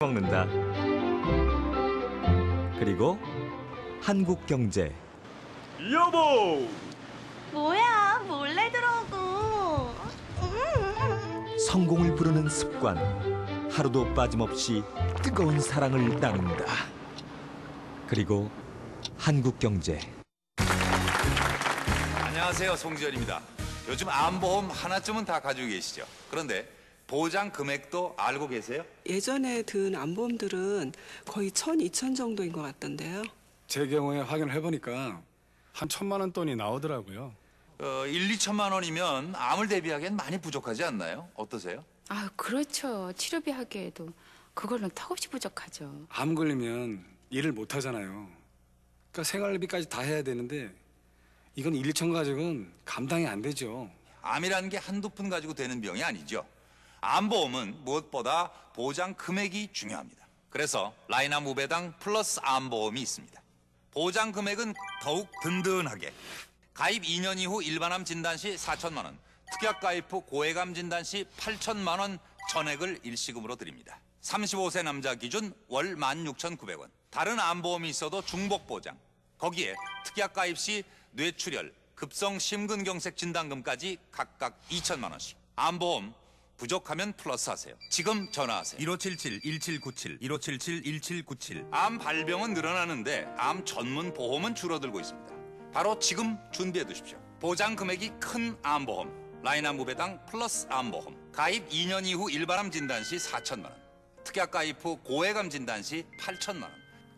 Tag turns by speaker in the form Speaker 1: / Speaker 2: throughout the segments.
Speaker 1: 먹는다. 그리고 한국경제.
Speaker 2: 여보!
Speaker 3: 뭐야, 몰래 들어오고.
Speaker 1: 성공을 부르는 습관. 하루도 빠짐없이 뜨거운 사랑을 나눈다. 그리고 한국경제.
Speaker 4: 안녕하세요, 송지현입니다. 요즘 암보험 하나쯤은 다 가지고 계시죠? 그런데 보장 금액도 알고 계세요?
Speaker 5: 예전에 든 암보험들은 거의 1,000, 2,000 정도인 것 같던데요.
Speaker 6: 제 경우에 확인을 해보니까 한 1,000만 원 돈이 나오더라고요.
Speaker 4: 1, 2천만 원이면 암을 대비하기엔 많이 부족하지 않나요? 어떠세요?
Speaker 7: 아, 그렇죠. 치료비 하기에도 그걸로는 턱없이 부족하죠.
Speaker 6: 암 걸리면 일을 못 하잖아요. 그러니까 생활비까지 다 해야 되는데 이건 1, 2천 가지고는 감당이 안 되죠.
Speaker 4: 암이라는 게 한두 푼 가지고 되는 병이 아니죠. 암보험은 무엇보다 보장 금액이 중요합니다. 그래서 라이나 무배당 플러스 암보험이 있습니다. 보장 금액은 더욱 든든하게 가입 2년 이후 일반암 진단 시 4천만 원, 특약 가입 후 고해감 진단 시 8천만 원 전액을 일시금으로 드립니다. 35세 남자 기준 월 16,900원. 다른 암보험이 있어도 중복 보장. 거기에 특약 가입 시 뇌출혈, 급성 심근경색 진단금까지 각각 2천만 원씩. 암보험 부족하면 플러스 하세요. 지금 전화하세요. 1577-1797, 1577-1797. 암 발병은 늘어나는데 암 전문 보험은 줄어들고 있습니다. 바로 지금 준비해 두십시오. 보장 금액이 큰 암보험, 라이나 무배당 플러스 암보험. 가입 2년 이후 일반암 진단 시 4천만 원, 특약 가입 후 고해감 진단 시 8천만 원.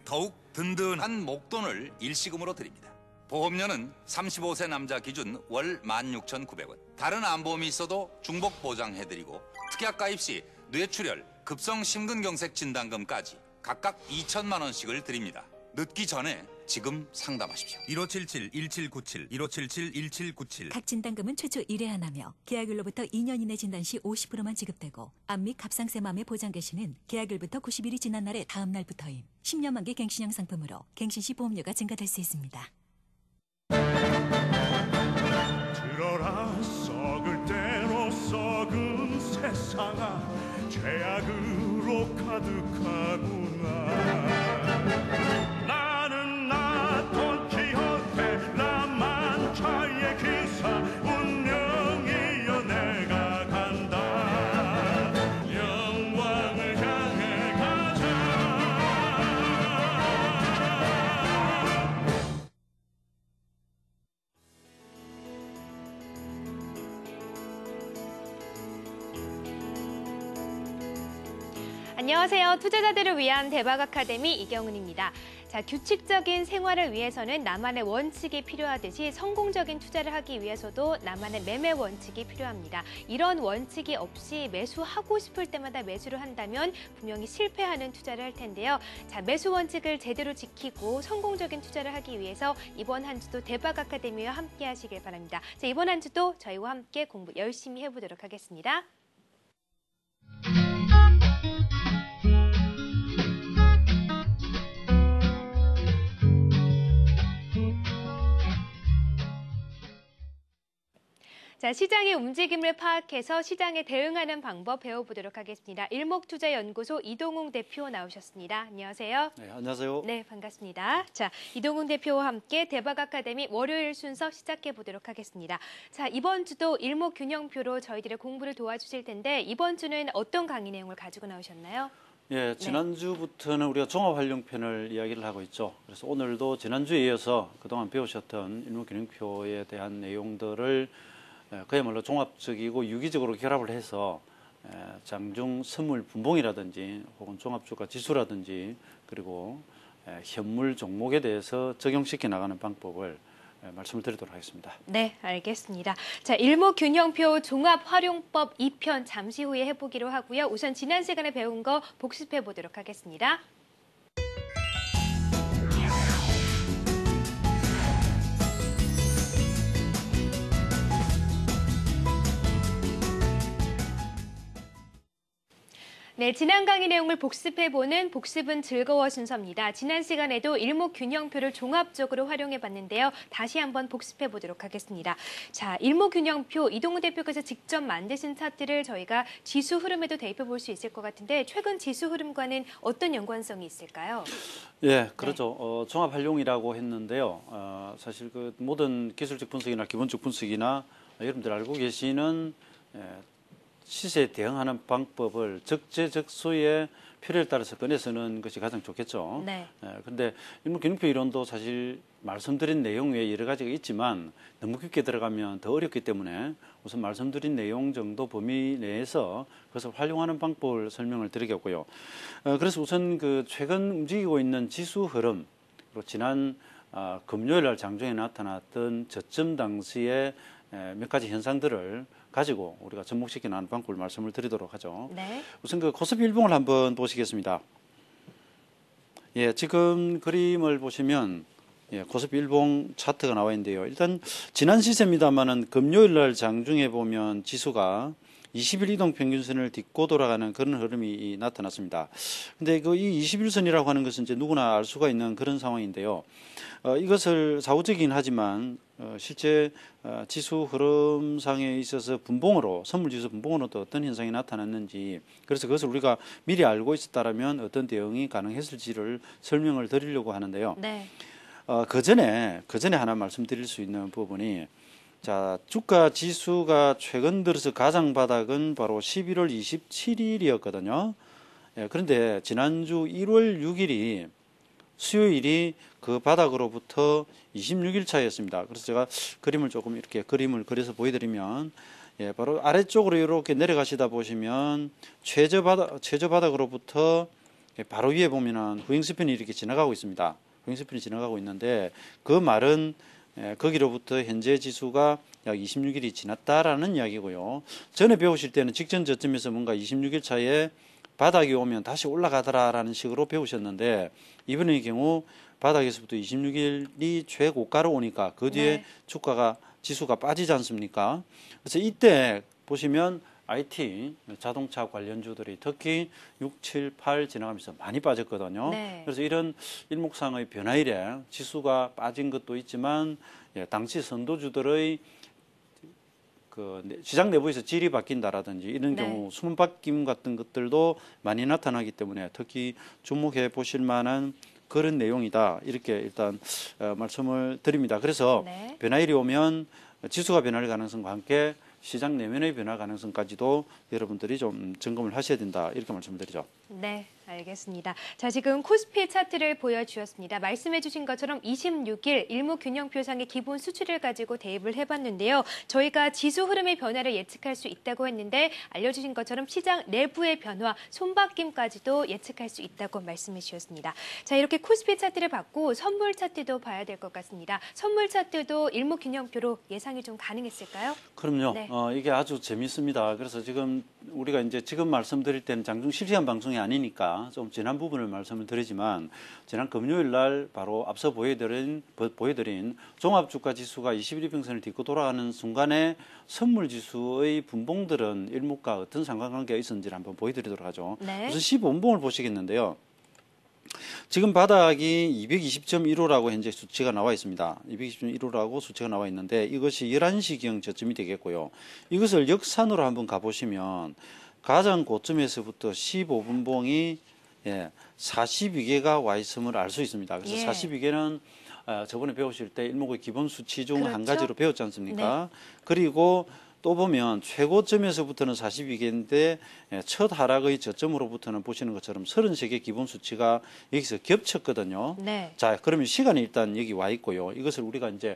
Speaker 4: 더욱 든든한 목돈을 일시금으로 드립니다. 보험료는 35세 남자 기준 월 16,900원. 다른 암보험이 있어도 중복 보장해드리고 특약 가입 시 뇌출혈, 급성 심근경색 진단금까지 각각 2천만 원씩을 드립니다. 늦기 전에 지금 상담하십시오. 1577-1797, 1577-1797.
Speaker 8: 각 진단금은 최초 1회 하나며 계약일로부터 2년 이내 진단 시 50%만 지급되고 암 및 갑상샘암의 보장 개시는 계약일부터 90일이 지난 날의 다음 날부터임. 10년 만기 갱신형 상품으로 갱신 시 보험료가 증가될 수 있습니다.
Speaker 2: 들어라 썩을 대로 썩은 세상아, 죄악으로 가득하구나. 나는 나 돈키호테 라만차의 기사, 운명이여 내가 간다. 영광을 향해 가자.
Speaker 9: 안녕하세요. 투자자들을 위한 대박 아카데미 이경은입니다. 자, 규칙적인 생활을 위해서는 나만의 원칙이 필요하듯이 성공적인 투자를 하기 위해서도 나만의 매매 원칙이 필요합니다. 이런 원칙이 없이 매수하고 싶을 때마다 매수를 한다면 분명히 실패하는 투자를 할 텐데요. 자, 매수 원칙을 제대로 지키고 성공적인 투자를 하기 위해서 이번 한 주도 대박 아카데미와 함께 하시길 바랍니다. 자, 이번 한 주도 저희와 함께 공부 열심히 해보도록 하겠습니다. 자, 시장의 움직임을 파악해서 시장에 대응하는 방법 배워보도록 하겠습니다. 일목투자연구소 이동웅 대표 나오셨습니다. 안녕하세요.
Speaker 10: 네, 안녕하세요.
Speaker 9: 네, 반갑습니다. 자, 이동웅 대표와 함께 대박 아카데미 월요일 순서 시작해 보도록 하겠습니다. 자, 이번 주도 일목균형표로 저희들의 공부를 도와주실 텐데 이번 주는 어떤 강의 내용을 가지고 나오셨나요?
Speaker 10: 예, 지난주부터는 우리가 종합활용편을 이야기를 하고 있죠. 그래서 오늘도 지난주에 이어서 그동안 배우셨던 일목균형표에 대한 내용들을 그야말로 종합적이고 유기적으로 결합을 해서 장중 선물 분봉이라든지 혹은 종합주가 지수라든지 그리고 현물 종목에 대해서 적용시켜 나가는 방법을 말씀을 드리도록 하겠습니다.
Speaker 9: 네, 알겠습니다. 자, 일목균형표 종합활용법 2편 잠시 후에 해보기로 하고요. 우선 지난 시간에 배운 거 복습해 보도록 하겠습니다. 네, 지난 강의 내용을 복습해보는 복습은 즐거워 순서입니다. 지난 시간에도 일목균형표를 종합적으로 활용해봤는데요. 다시 한번 복습해보도록 하겠습니다. 자, 일목균형표 이동훈 대표께서 직접 만드신 차트를 저희가 지수 흐름에도 대입해볼 수 있을 것 같은데 최근 지수 흐름과는 어떤 연관성이 있을까요?
Speaker 10: 예, 그렇죠. 종합 활용이라고 했는데요. 사실 그 모든 기술적 분석이나 기본적 분석이나 여러분들 알고 계시는 시세에 대응하는 방법을 적재적소의 필요에 따라서 꺼내서는 것이 가장 좋겠죠.
Speaker 9: 네.
Speaker 10: 그런데 일목균형표 이론도 사실 말씀드린 내용 외에 여러 가지가 있지만 너무 깊게 들어가면 더 어렵기 때문에 우선 말씀드린 내용 정도 범위 내에서 그것을 활용하는 방법을 설명을 드리겠고요. 그래서 우선 그 최근 움직이고 있는 지수 흐름, 그리고 지난 금요일 날 장중에 나타났던 저점 당시의 몇 가지 현상들을 가지고 우리가 접목시켜 나가는 방법을 말씀을 드리도록 하죠.
Speaker 9: 네.
Speaker 10: 우선 그 코스피 일봉을 한번 보시겠습니다. 예, 지금 그림을 보시면 코스피 일봉 차트가 나와 있는데요. 일단 지난 시세입니다만은 금요일 날 장중에 보면 지수가 20일 이동 평균선을 딛고 돌아가는 그런 흐름이 나타났습니다. 근데 그 이 21선이라고 하는 것은 이제 누구나 알 수가 있는 그런 상황인데요. 이것을 사후적이긴 하지만 실제 지수 흐름상에 있어서 분봉으로 선물지수 분봉으로 또 어떤 현상이 나타났는지, 그래서 그것을 우리가 미리 알고 있었다면 어떤 대응이 가능했을지를 설명을 드리려고 하는데요.
Speaker 9: 네.
Speaker 10: 그 전에 하나 말씀드릴 수 있는 부분이, 자, 주가 지수가 최근 들어서 가장 바닥은 바로 11월 27일이었거든요. 그런데 지난주 1월 6일이 수요일이 그 바닥으로부터 26일 차이였습니다. 그래서 제가 그림을 조금 이렇게 그림을 그려서 보여드리면, 바로 아래쪽으로 이렇게 내려가시다 보시면 최저 바닥으로부터 바로 위에 보면은 후행스팬이 이렇게 지나가고 있습니다. 후행스팬이 지나가고 있는데 그 말은 거기로부터 현재 지수가 약 26일이 지났다라는 이야기고요. 전에 배우실 때는 직전 저점에서 뭔가 26일 차에 바닥이 오면 다시 올라가더라라는 식으로 배우셨는데, 이번의 경우 바닥에서부터 26일이 최고가로 오니까 그 뒤에 네. 지수가 빠지지 않습니까? 그래서 이때 보시면 IT, 자동차 관련주들이 특히 6, 7, 8 지나가면서 많이 빠졌거든요.
Speaker 9: 네.
Speaker 10: 그래서 이런 일목상의 변화 이래 지수가 빠진 것도 있지만 당시 선도주들의 그 시장 내부에서 질이 바뀐다라든지 이런
Speaker 9: 네.
Speaker 10: 경우 수문 바뀜 같은 것들도 많이 나타나기 때문에 특히 주목해 보실 만한 그런 내용이다. 이렇게 일단 말씀을 드립니다. 그래서
Speaker 9: 네.
Speaker 10: 변화일이 오면 지수가 변할 가능성과 함께 시장 내면의 변화 가능성까지도 여러분들이 좀 점검을 하셔야 된다. 이렇게 말씀을 드리죠.
Speaker 9: 네, 알겠습니다. 자, 지금 코스피 차트를 보여주었습니다. 말씀해 주신 것처럼 26일 일목균형표상의 기본 수치를 가지고 대입을 해봤는데요. 저희가 지수 흐름의 변화를 예측할 수 있다고 했는데 알려주신 것처럼 시장 내부의 변화, 손바뀜까지도 예측할 수 있다고 말씀해 주셨습니다. 자, 이렇게 코스피 차트를 봤고 선물 차트도 봐야 될 것 같습니다. 선물 차트도 일목균형표로 예상이 좀 가능했을까요?
Speaker 10: 그럼요.
Speaker 9: 네.
Speaker 10: 이게 아주 재밌습니다. 그래서 지금 우리가 이제 지금 말씀드릴 때는 장중 실시간 방송이 아니니까 좀 지난 부분을 말씀을 드리지만, 지난 금요일 날 바로 앞서 보여드린 종합주가 지수가 21이평선을 딛고 돌아가는 순간에 선물 지수의 분봉들은 일목과 어떤 상관관계가 있었는지를 한번 보여드리도록 하죠.
Speaker 9: 네.
Speaker 10: 우선 15분봉을 보시겠는데요. 지금 바닥이 220.15라고 현재 수치가 나와 있습니다. 220.15라고 수치가 나와 있는데 이것이 11시경 저점이 되겠고요. 이것을 역산으로 한번 가보시면 가장 고점에서부터 15분봉이 42개가 와 있음을 알 수 있습니다. 그래서 42개는 저번에 배우실 때 일목의 기본 수치 중 한 가지로 배웠지 않습니까? 네. 그리고 또 보면 최고점에서부터는 42개인데 첫 하락의 저점으로부터는 보시는 것처럼 33개 기본 수치가 여기서 겹쳤거든요.
Speaker 9: 네.
Speaker 10: 자, 그러면 시간이 일단 여기 와 있고요. 이것을 우리가 이제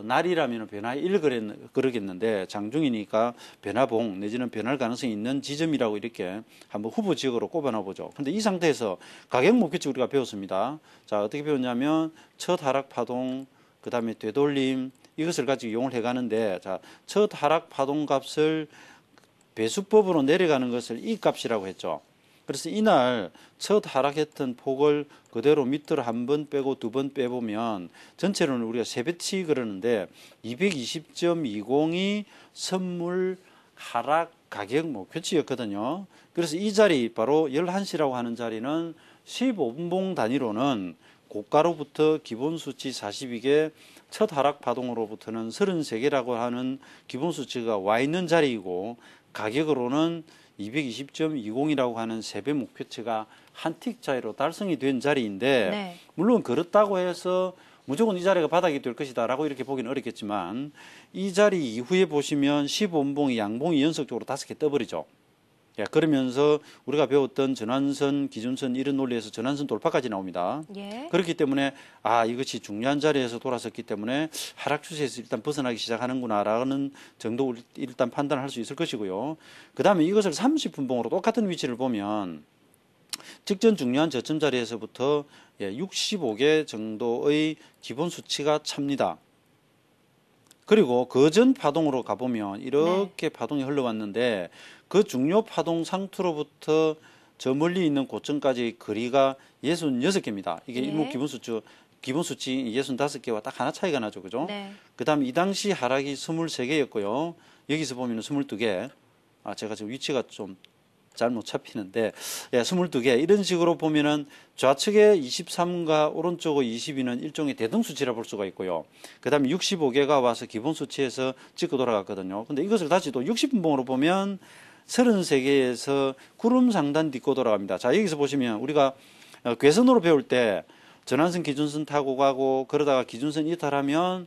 Speaker 10: 날이라면 변화일 그러겠는데 장중이니까 변화봉 내지는 변할 가능성이 있는 지점이라고 이렇게 한번 후보 지역으로 꼽아놔 보죠. 근데 이 상태에서 가격 목표치 우리가 배웠습니다. 자, 어떻게 배웠냐면 첫 하락 파동, 그 다음에 되돌림, 이것을 가지고 이용을 해가는데, 자, 첫 하락 파동 값을 배수법으로 내려가는 것을 이 값이라고 했죠. 그래서 이날 첫 하락했던 폭을 그대로 밑으로 한 번 빼고 두 번 빼보면 전체로는 우리가 세 배치 그러는데 220.20이 선물 하락 가격 표치였거든요. 그래서 이 자리 바로 11시라고 하는 자리는 15분봉 단위로는 고가로부터 기본 수치 42개, 첫 하락 파동으로부터는 33개라고 하는 기본 수치가 와 있는 자리이고, 가격으로는 220.20이라고 하는 3배 목표치가 한 틱 차이로 달성이 된 자리인데,
Speaker 9: 네.
Speaker 10: 물론 그렇다고 해서 무조건 이 자리가 바닥이 될 것이다 라고 이렇게 보기는 어렵겠지만, 이 자리 이후에 보시면 15분봉이 양봉이 연속적으로 5개 떠버리죠. 예, 그러면서 우리가 배웠던 전환선, 기준선 이런 논리에서 전환선 돌파까지 나옵니다.
Speaker 9: 예.
Speaker 10: 그렇기 때문에 이것이 중요한 자리에서 돌아섰기 때문에 하락 추세에서 일단 벗어나기 시작하는구나라는 정도 일단 판단할 수 있을 것이고요. 그 다음에 이것을 30분봉으로 똑같은 위치를 보면 직전 중요한 저점 자리에서부터 65개 정도의 기본 수치가 찹니다. 그리고 그 전 파동으로 가보면 이렇게 파동이 흘러왔는데, 그 중요 파동 상투로부터 저 멀리 있는 고점까지 거리가 66개입니다. 이게 일목 기본 수치 65개와 딱 하나 차이가 나죠. 그죠?
Speaker 9: 네.
Speaker 10: 그 다음 이 당시 하락이 23개였고요. 여기서 보면 22개. 제가 지금 위치가 좀 잘못 잡히는데, 22개. 이런 식으로 보면은 좌측에 23과 오른쪽의 22는 일종의 대등 수치라 볼 수가 있고요. 그 다음에 65개가 와서 기본 수치에서 찍고 돌아갔거든요. 근데 이것을 다시 또 60분봉으로 보면 33개에서 구름 상단 딛고 돌아갑니다. 자, 여기서 보시면 우리가 괴선으로 배울 때 전환선, 기준선 타고 가고 그러다가 기준선 이탈하면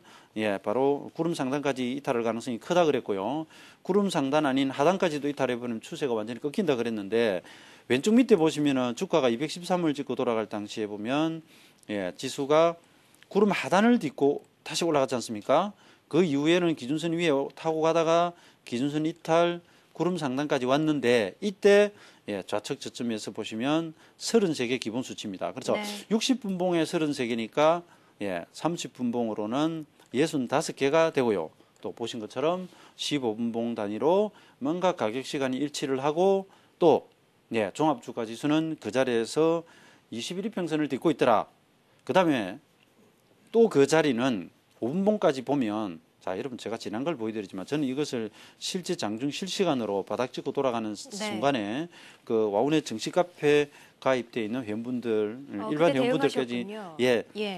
Speaker 10: 바로 구름 상단까지 이탈할 가능성이 크다 그랬고요. 구름 상단 아닌 하단까지도 이탈해버리면 추세가 완전히 꺾인다 그랬는데, 왼쪽 밑에 보시면은 주가가 213을 찍고 돌아갈 당시에 보면 지수가 구름 하단을 딛고 다시 올라갔지 않습니까? 그 이후에는 기준선 위에 타고 가다가 기준선 이탈, 구름 상단까지 왔는데, 이때 좌측 저점에서 보시면 33개 기본 수치입니다. 그래서 60분봉에 33개니까 30분봉으로는 65개가 되고요. 또 보신 것처럼 15분봉 단위로 뭔가 가격 시간이 일치를 하고, 또 종합주가 지수는 그 자리에서 21이평선을 딛고 있더라. 그 다음에 또 그 자리는 5분봉까지 보면, 자, 여러분 제가 지난 걸 보여드리지만 저는 이것을 실제 장중 실시간으로 바닥 찍고 돌아가는 순간에 그 와운의 정식 카페 가입되어 있는 회원분들, 일반 회원분들까지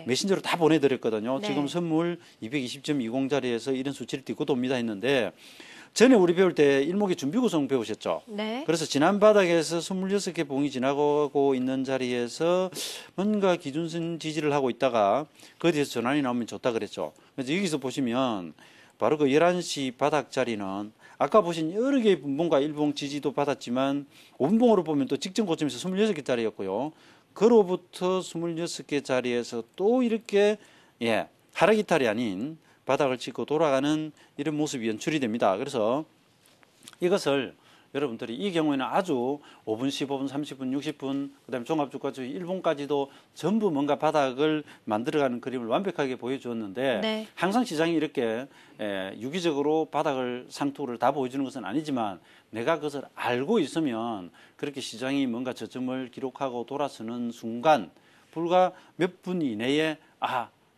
Speaker 10: 메신저로 다 보내드렸거든요. 지금 선물 220.20 자리에서 이런 수치를 딛고 돕니다 했는데, 전에 우리 배울 때 일목의 준비 구성 배우셨죠?
Speaker 9: 네.
Speaker 10: 그래서 지난 바닥에서 26개 봉이 지나가고 있는 자리에서 뭔가 기준선 지지를 하고 있다가 거기에 대해서 전환이 나오면 좋다 그랬죠. 그래서 여기서 보시면 바로 그 11시 바닥 자리는 아까 보신 여러 개의 분봉과 일봉 지지도 받았지만 5분봉으로 보면 또 직전 고점에서 26개 자리였고요. 그로부터 26개 자리에서 또 이렇게 하락 이탈이 아닌 바닥을 찍고 돌아가는 이런 모습이 연출이 됩니다. 그래서 이것을 여러분들이 이 경우에는 아주 5분, 15분, 30분, 60분, 그다음에 종합주가주 일봉까지도 전부 뭔가 바닥을 만들어가는 그림을 완벽하게 보여주었는데, 항상 시장이 이렇게 유기적으로 바닥을 상투를 다 보여주는 것은 아니지만, 내가 그것을 알고 있으면 그렇게 시장이 뭔가 저점을 기록하고 돌아서는 순간 불과 몇 분 이내에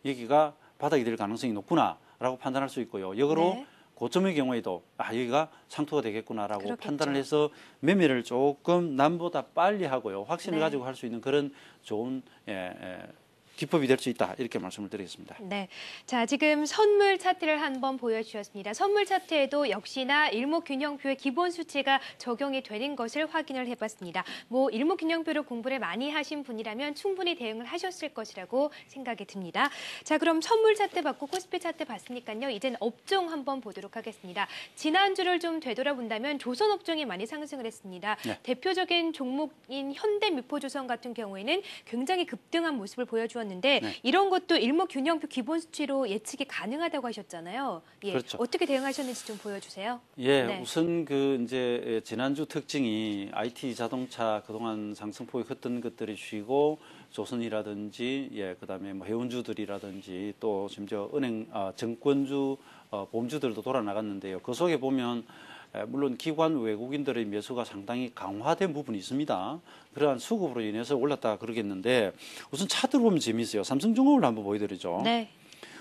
Speaker 10: 여기가 바닥이 될 가능성이 높구나라고 판단할 수 있고요. 역으로 고점의 경우에도 여기가 상투가 되겠구나라고 판단을 해서 매매를 조금 남보다 빨리 하고요. 확신을 가지고 할 수 있는 그런 좋은 기법이 될 수 있다, 이렇게 말씀을 드리겠습니다.
Speaker 9: 네, 자, 지금 선물 차트를 한번 보여주셨습니다. 선물 차트에도 역시나 일목균형표의 기본 수치가 적용이 되는 것을 확인을 해봤습니다. 일목균형표를 공부를 많이 하신 분이라면 충분히 대응을 하셨을 것이라고 생각이 듭니다. 자, 그럼 선물 차트 받고 코스피 차트 봤으니까요. 이젠 업종 한번 보도록 하겠습니다. 지난주를 좀 되돌아본다면 조선업종이 많이 상승을 했습니다. 대표적인 종목인 현대미포조선 같은 경우에는 굉장히 급등한 모습을 보여주었는데, 이런 것도 일목균형표 기본 수치로 예측이 가능하다고 하셨잖아요.
Speaker 10: 그렇죠.
Speaker 9: 어떻게 대응하셨는지 좀 보여주세요.
Speaker 10: 우선 이제 지난주 특징이 IT 자동차 그동안 상승폭이 컸던 것들이 쉬고, 조선이라든지 그다음에 해운주들이라든지 또 심지어 은행, 증권주, 보험주들도 돌아나갔는데요. 그 속에 보면 물론 기관 외국인들의 매수가 상당히 강화된 부분이 있습니다. 그러한 수급으로 인해서 올랐다 그러겠는데, 우선 차트를 보면 재미있어요. 삼성중공업을 한번 보여드리죠.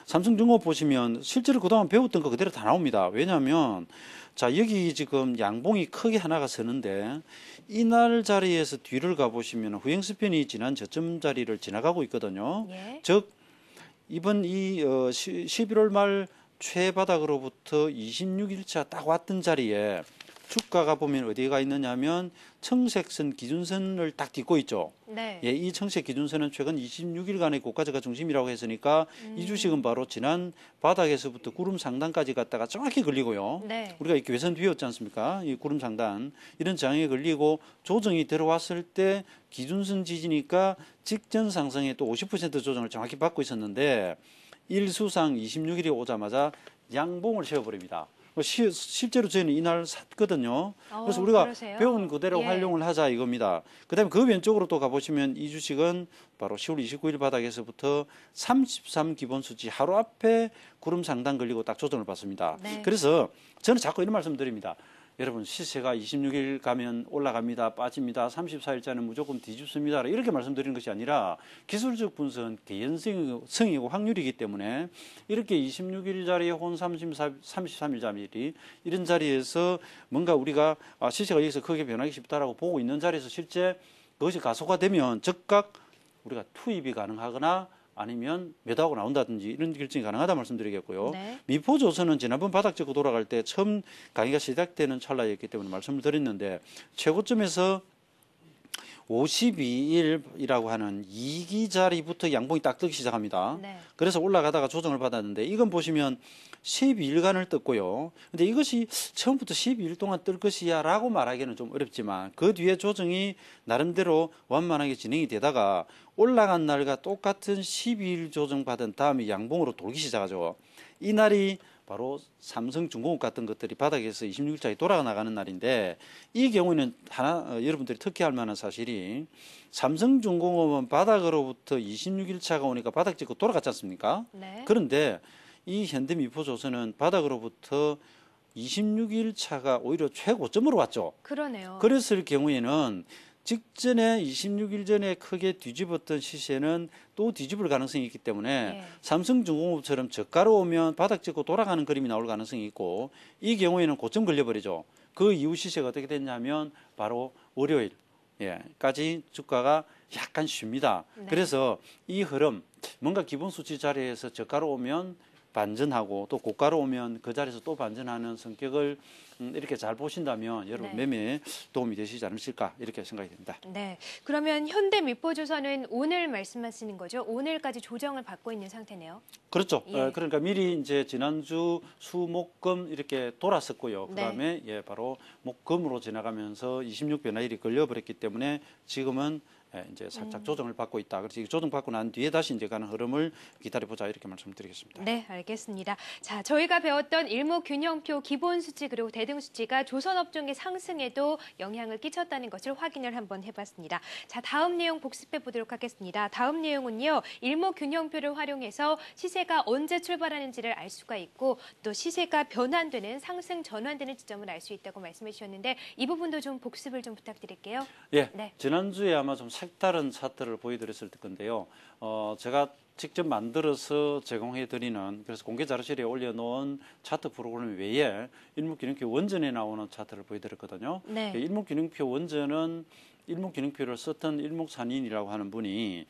Speaker 10: 삼성중공업 보시면 실제로 그동안 배웠던 거 그대로 다 나옵니다. 왜냐하면 자 여기 지금 양봉이 크게 하나가 서는데 이날 자리에서 뒤를 가보시면 후행스편이 지난 저점 자리를 지나가고 있거든요.
Speaker 9: 예.
Speaker 10: 즉 이번 이 11월 말 최바닥으로부터 26일차 딱 왔던 자리에 주가가 보면 어디가 있느냐 하면 청색선 기준선을 딱 딛고 있죠.
Speaker 9: 네.
Speaker 10: 예, 이 청색 기준선은 최근 26일간의 고가저가 중심이라고 했으니까 이 주식은 바로 지난 바닥에서부터 구름 상단까지 갔다가 정확히 걸리고요.
Speaker 9: 네.
Speaker 10: 우리가 이 괴선 뒤였지 않습니까? 이 구름 상단 이런 장에 걸리고 조정이 들어왔을 때 기준선 지지니까 직전 상승에 또 50% 조정을 정확히 받고 있었는데 일수상 26일이 오자마자 양봉을 세워버립니다. 실제로 저희는 이날 샀거든요. 그래서 우리가
Speaker 9: 그러세요?
Speaker 10: 배운 그대로
Speaker 9: 예.
Speaker 10: 활용을 하자 이겁니다. 그다음에 그 왼쪽으로 또 가보시면 이 주식은 바로 10월 29일 바닥에서부터 33 기본 수치 하루 앞에 구름 상단 걸리고 딱 조정을 받습니다.
Speaker 9: 네.
Speaker 10: 그래서 저는 자꾸 이런 말씀 드립니다. 여러분 시세가 26일 가면 올라갑니다. 빠집니다. 34일자는 무조건 뒤집습니다. 이렇게 말씀드리는 것이 아니라 기술적 분석은 개연성이고 확률이기 때문에 이렇게 26일 자리에 혼 33일 자리 이런 자리에서 뭔가 우리가 시세가 여기서 크게 변하기 쉽다라고 보고 있는 자리에서 실제 그것이 가속화되면 즉각 우리가 투입이 가능하거나 아니면 매도하고 나온다든지 이런 결정이 가능하다 말씀드리겠고요.
Speaker 9: 네.
Speaker 10: 미포조선은 지난번 바닥 찍고 돌아갈 때 처음 강의가 시작되는 찰나였기 때문에 말씀을 드렸는데 최고점에서 52일이라고 하는 2기 자리부터 양봉이 딱 뜨기 시작합니다.
Speaker 9: 네.
Speaker 10: 그래서 올라가다가 조정을 받았는데 이건 보시면 12일간을 떴고요. 근데 이것이 처음부터 12일 동안 뜰 것이야 라고 말하기는 좀 어렵지만 그 뒤에 조정이 나름대로 완만하게 진행이 되다가 올라간 날과 똑같은 12일 조정 받은 다음에 양봉으로 돌기 시작하죠. 이 날이 바로 삼성중공업 같은 것들이 바닥에서 26일짜리 돌아나가는 날인데 이 경우에는 하나 여러분들이 특히할 만한 사실이 삼성중공업은 바닥으로부터 26일차가 오니까 바닥 찍고 돌아갔지 않습니까?
Speaker 9: 네.
Speaker 10: 그런데 이 현대미포조선은 바닥으로부터 26일차가 오히려 최고점으로 왔죠.
Speaker 9: 그러네요.
Speaker 10: 그랬을 경우에는 직전에 26일 전에 크게 뒤집었던 시세는 또 뒤집을 가능성이 있기 때문에
Speaker 9: 예.
Speaker 10: 삼성중공업처럼 저가로 오면 바닥 찍고 돌아가는 그림이 나올 가능성이 있고 이 경우에는 고점 걸려버리죠. 그 이후 시세가 어떻게 됐냐면 바로 월요일 까지 주가가 약간 쉽니다.
Speaker 9: 네.
Speaker 10: 그래서 이 흐름 뭔가 기본 수치 자리에서 저가로 오면 반전하고 또 고가로 오면 그 자리에서 또 반전하는 성격을 이렇게 잘 보신다면 여러분
Speaker 9: 네.
Speaker 10: 매매에 도움이 되시지 않으실까 이렇게 생각이 됩니다.
Speaker 9: 네. 그러면 현대미포조선은 오늘 말씀하시는 거죠? 오늘까지 조정을 받고 있는 상태네요.
Speaker 10: 그렇죠.
Speaker 9: 예.
Speaker 10: 그러니까 미리 이제 지난주 수목금 이렇게 돌았었고요.
Speaker 9: 네.
Speaker 10: 그다음에 바로 목금으로 지나가면서 26 변화일이 걸려버렸기 때문에 지금은 이제 살짝 조정을 받고 있다. 그래서 이 조정 받고 난 뒤에 다시 이제 가는 흐름을 기다려보자 이렇게 말씀드리겠습니다.
Speaker 9: 네, 알겠습니다. 자, 저희가 배웠던 일목균형표 기본 수치 그리고 대등 수치가 조선업종의 상승에도 영향을 끼쳤다는 것을 확인을 한번 해봤습니다. 자, 다음 내용 복습해 보도록 하겠습니다. 다음 내용은요, 일목균형표를 활용해서 시세가 언제 출발하는지를 알 수가 있고 또 시세가 변환되는 상승 전환되는 지점을 알 수 있다고 말씀해 주셨는데 이 부분도 좀 복습을 좀 부탁드릴게요.
Speaker 10: 예,
Speaker 9: 네.
Speaker 10: 지난주에 아마 좀 색다른 차트를 보여드렸을 건데요. 제가 직접 만들어서 제공해드리는 그래서 공개 자료실에 올려놓은 차트 프로그램 외에 일목균형표 원전에 나오는 차트를 보여드렸거든요.
Speaker 9: 네.
Speaker 10: 일목균형표 원전은 일목균형표를 썼던 일목산인이라고 하는 분이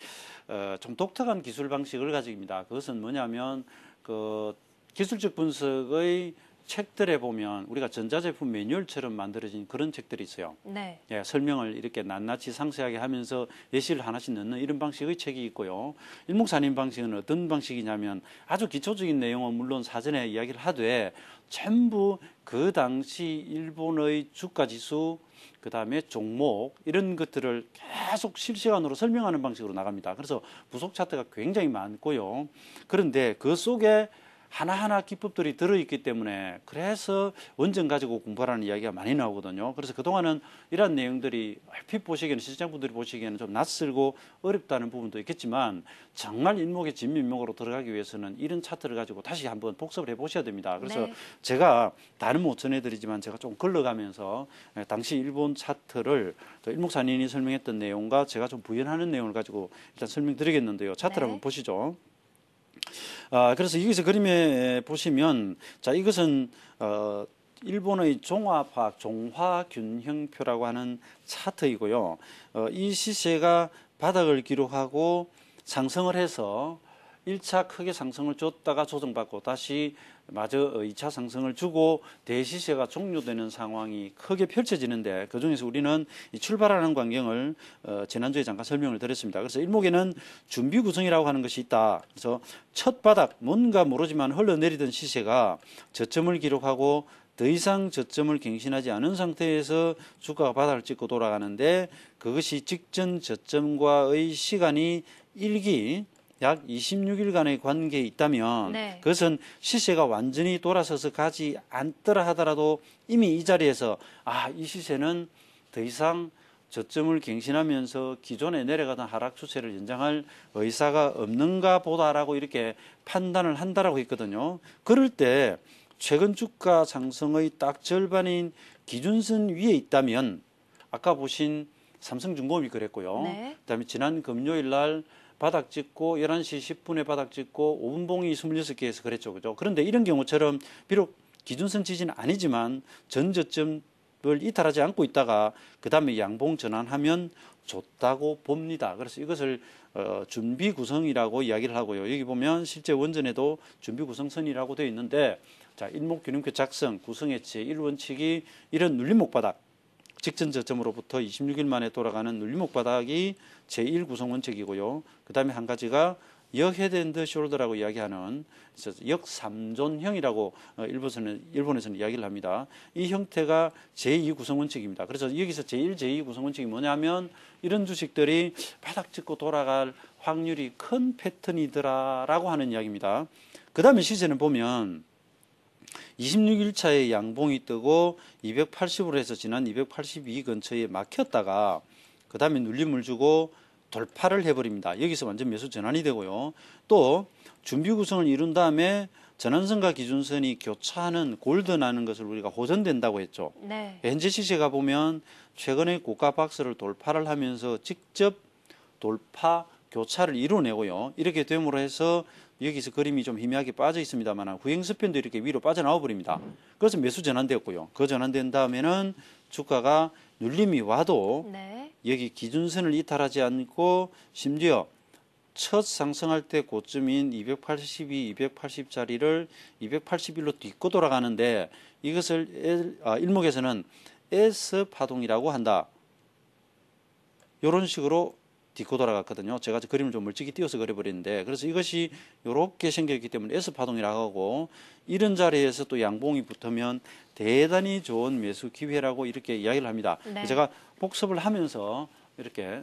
Speaker 10: 좀 독특한 기술 방식을 가집니다. 그것은 뭐냐면 그 기술적 분석의 책들에 보면 우리가 전자제품 매뉴얼처럼 만들어진 그런 책들이 있어요.
Speaker 9: 네.
Speaker 10: 설명을 이렇게 낱낱이 상세하게 하면서 예시를 하나씩 넣는 이런 방식의 책이 있고요. 일목산인 방식은 어떤 방식이냐면 아주 기초적인 내용은 물론 사전에 이야기를 하되 전부 그 당시 일본의 주가지수 그다음에 종목 이런 것들을 계속 실시간으로 설명하는 방식으로 나갑니다. 그래서 부속 차트가 굉장히 많고요. 그런데 그 속에 하나하나 기법들이 들어있기 때문에 그래서 원전 가지고 공부하라는 이야기가 많이 나오거든요. 그래서 그동안은 이런 내용들이 얼핏 보시기에는 시청자분들이 보시기에는 좀 낯설고 어렵다는 부분도 있겠지만 정말 일목의 진면목으로 들어가기 위해서는 이런 차트를 가지고 다시 한번 복습을 해보셔야 됩니다. 그래서
Speaker 9: 네.
Speaker 10: 제가 다는 못 전해드리지만 제가 좀 걸러가면서 당시 일본 차트를 일목산인이 설명했던 내용과 제가 좀 부연하는 내용을 가지고 일단 설명드리겠는데요. 차트를
Speaker 9: 네.
Speaker 10: 한번 보시죠. 그래서 여기서 그림에 보시면 자 이것은 일본의 종합학 종화균형표라고 하는 차트이고요. 이 시세가 바닥을 기록하고 상승을 해서 1차 크게 상승을 줬다가 조정받고 다시 마저 2차 상승을 주고 대시세가 종료되는 상황이 크게 펼쳐지는데 그중에서 우리는 이 출발하는 광경을 지난주에 잠깐 설명을 드렸습니다. 그래서 일목에는 준비 구성이라고 하는 것이 있다. 그래서 첫 바닥 뭔가 모르지만 흘러내리던 시세가 저점을 기록하고 더 이상 저점을 갱신하지 않은 상태에서 주가가 바닥을 찍고 돌아가는데 그것이 직전 저점과의 시간이 일기 약 26일간의 관계에 있다면
Speaker 9: 네.
Speaker 10: 그것은 시세가 완전히 돌아서서 가지 않더라 하더라도 이미 이 자리에서 이 시세는 더 이상 저점을 갱신하면서 기존에 내려가던 하락 추세를 연장할 의사가 없는가 보다라고 이렇게 판단을 한다라고 했거든요. 그럴 때 최근 주가 상승의 딱 절반인 기준선 위에 있다면 아까 보신 삼성중공업이 그랬고요.
Speaker 9: 네.
Speaker 10: 그다음에 지난 금요일 날 바닥 찍고 11시 10분에 바닥 찍고 5분봉이 26개에서 그랬죠. 그죠? 그런데 이런 경우처럼 비록 기준선 지지는 아니지만 전 저점을 이탈하지 않고 있다가 그다음에 양봉 전환하면 좋다고 봅니다. 그래서 이것을 준비 구성이라고 이야기를 하고요. 여기 보면 실제 원전에도 준비 구성선이라고 되어 있는데 자, 일목균형표 작성 구성의 제1원칙이 이런 눌림목 바닥 직전 저점으로부터 26일 만에 돌아가는 눌림목 바닥이 제1구성 원칙이고요. 그 다음에 한 가지가 역헤드앤드 숄더라고 이야기하는 역삼존형이라고 일본에서는 이야기를 합니다. 이 형태가 제2구성 원칙입니다. 그래서 여기서 제1, 제2구성 원칙이 뭐냐면 이런 주식들이 바닥 찍고 돌아갈 확률이 큰 패턴이더라라고 하는 이야기입니다. 그 다음에 시세는 보면 26일차에 양봉이 뜨고 280으로 해서 지난 282 근처에 막혔다가 그 다음에 눌림을 주고 돌파를 해버립니다. 여기서 완전 매수 전환이 되고요. 또 준비 구성을 이룬 다음에 전환선과 기준선이 교차하는 골든하는 것을 우리가 호전된다고 했죠.
Speaker 9: 네.
Speaker 10: 현재 시세가 보면 최근에 고가 박스를 돌파를 하면서 직접 돌파 교차를 이루어내고요. 이렇게 됨으로 해서 여기서 그림이 좀 희미하게 빠져 있습니다만 후행스팬도 이렇게 위로 빠져나와 버립니다. 그래서 매수 전환되었고요. 그 전환된 다음에는 주가가 눌림이 와도
Speaker 9: 네.
Speaker 10: 여기 기준선을 이탈하지 않고 심지어 첫 상승할 때 고점인 282, 280짜리를 281로 딛고 돌아가는데 이것을 일목에서는 S파동이라고 한다. 이런 식으로 딛고 돌아갔거든요. 제가 그림을 좀 멀찍이 띄어서 그려버리는데 그래서 이것이 이렇게 생겼기 때문에 S파동이라고 하고 이런 자리에서 또 양봉이 붙으면 대단히 좋은 매수 기회라고 이렇게 이야기를 합니다.
Speaker 9: 네.
Speaker 10: 제가 복습을 하면서 이렇게